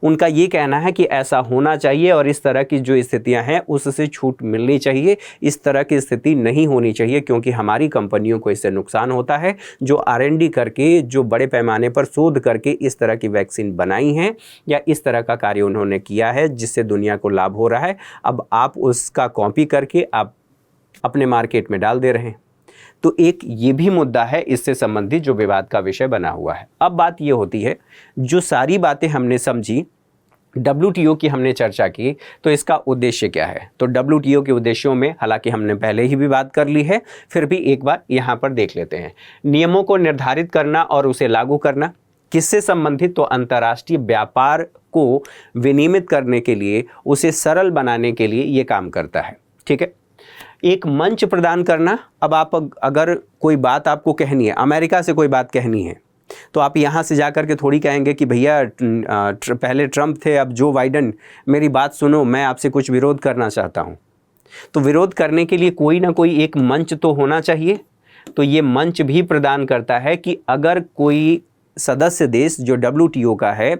उनका ये कहना है कि ऐसा होना चाहिए और इस तरह की जो स्थितियां हैं उससे छूट मिलनी चाहिए। इस तरह की स्थिति नहीं होनी चाहिए, क्योंकि हमारी कंपनियों को इससे नुकसान होता है जो R&D करके, जो बड़े पैमाने पर शोध करके इस तरह की वैक्सीन बनाई हैं या इस तरह का कार्य उन्होंने किया है जिससे दुनिया को लाभ हो रहा है। अब आप उसका कॉपी करके आप अपने मार्केट में डाल दे रहे हैं। तो एक ये भी मुद्दा है इससे संबंधित जो विवाद का विषय बना हुआ है। अब बात ये होती है, जो सारी बातें हमने समझी, WTO की हमने चर्चा की, तो इसका उद्देश्य क्या है। तो WTO के उद्देश्यों में हालांकि हमने पहले ही भी बात कर ली है, फिर भी एक बार यहाँ पर देख लेते हैं। नियमों को निर्धारित करना और उसे लागू करना, किससे संबंधित, तो अंतर्राष्ट्रीय व्यापार को विनियमित करने के लिए, उसे सरल बनाने के लिए ये काम करता है। ठीक है। एक मंच प्रदान करना। अब आप अगर कोई बात आपको कहनी है, अमेरिका से कोई बात कहनी है, तो आप यहाँ से जा कर के थोड़ी कहेंगे कि भैया पहले ट्रंप थे अब जो बाइडन, मेरी बात सुनो, मैं आपसे कुछ विरोध करना चाहता हूँ। तो विरोध करने के लिए कोई ना कोई एक मंच तो होना चाहिए। तो ये मंच भी प्रदान करता है कि अगर कोई सदस्य देश जो WTO का है,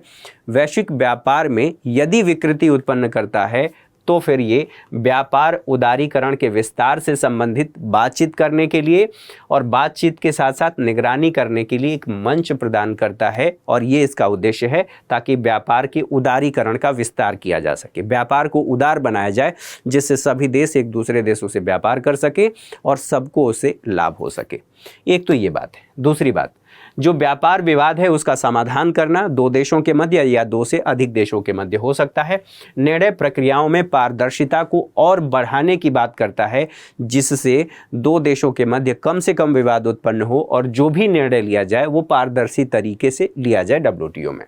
वैश्विक व्यापार में यदि विकृति उत्पन्न करता है, तो फिर ये व्यापार उदारीकरण के विस्तार से संबंधित बातचीत करने के लिए और बातचीत के साथ साथ निगरानी करने के लिए एक मंच प्रदान करता है। और ये इसका उद्देश्य है ताकि व्यापार के उदारीकरण का विस्तार किया जा सके, व्यापार को उदार बनाया जाए, जिससे सभी देश एक दूसरे देशों से व्यापार कर सके और सबको उससे लाभ हो सके। एक तो ये बात है। दूसरी बात, जो व्यापार विवाद है उसका समाधान करना दो देशों के मध्य या दो से अधिक देशों के मध्य हो सकता है। निर्णय प्रक्रियाओं में पारदर्शिता को और बढ़ाने की बात करता है, जिससे दो देशों के मध्य कम से कम विवाद उत्पन्न हो और जो भी निर्णय लिया जाए वो पारदर्शी तरीके से लिया जाए WTO में।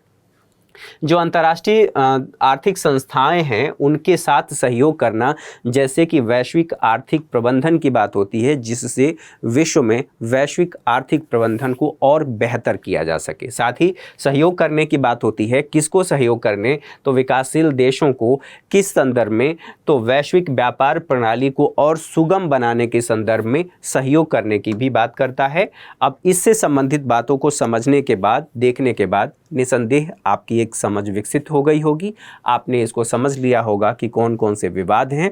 जो अंतर्राष्ट्रीय आर्थिक संस्थाएं हैं उनके साथ सहयोग करना, जैसे कि वैश्विक आर्थिक प्रबंधन की बात होती है, जिससे विश्व में वैश्विक आर्थिक प्रबंधन को और बेहतर किया जा सके। साथ ही सहयोग करने की बात होती है, किसको सहयोग करने, तो विकासशील देशों को। किस संदर्भ में, तो वैश्विक व्यापार प्रणाली को और सुगम बनाने के संदर्भ में सहयोग करने की भी बात करता है। अब इससे संबंधित बातों को समझने के बाद, देखने के बाद निसंदेह आपकी एक समझ विकसित हो गई होगी। आपने इसको समझ लिया होगा कि कौन कौन से विवाद हैं,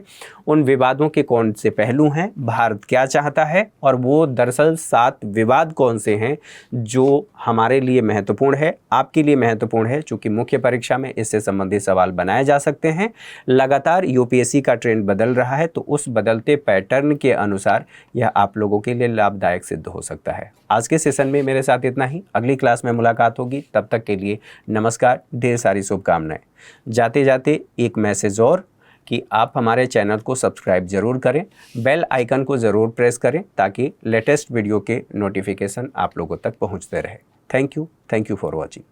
उन विवादों के कौन से पहलू हैं, भारत क्या चाहता है, और वो दरअसल 7 विवाद कौन से हैं जो हमारे लिए महत्वपूर्ण है, आपके लिए महत्वपूर्ण है। चूँकि मुख्य परीक्षा में इससे संबंधित सवाल बनाए जा सकते हैं। लगातार UPSC का ट्रेंड बदल रहा है, तो उस बदलते पैटर्न के अनुसार यह आप लोगों के लिए लाभदायक सिद्ध हो सकता है। आज के सेशन में मेरे साथ इतना ही। अगली क्लास में मुलाकात होगी, तब तक के लिए नमस्कार, ढेर सारी शुभकामनाएं। जाते जाते एक मैसेज और कि आप हमारे चैनल को सब्सक्राइब जरूर करें, बेल आइकन को ज़रूर प्रेस करें ताकि लेटेस्ट वीडियो के नोटिफिकेशन आप लोगों तक पहुंचते रहे। Thank you for watching.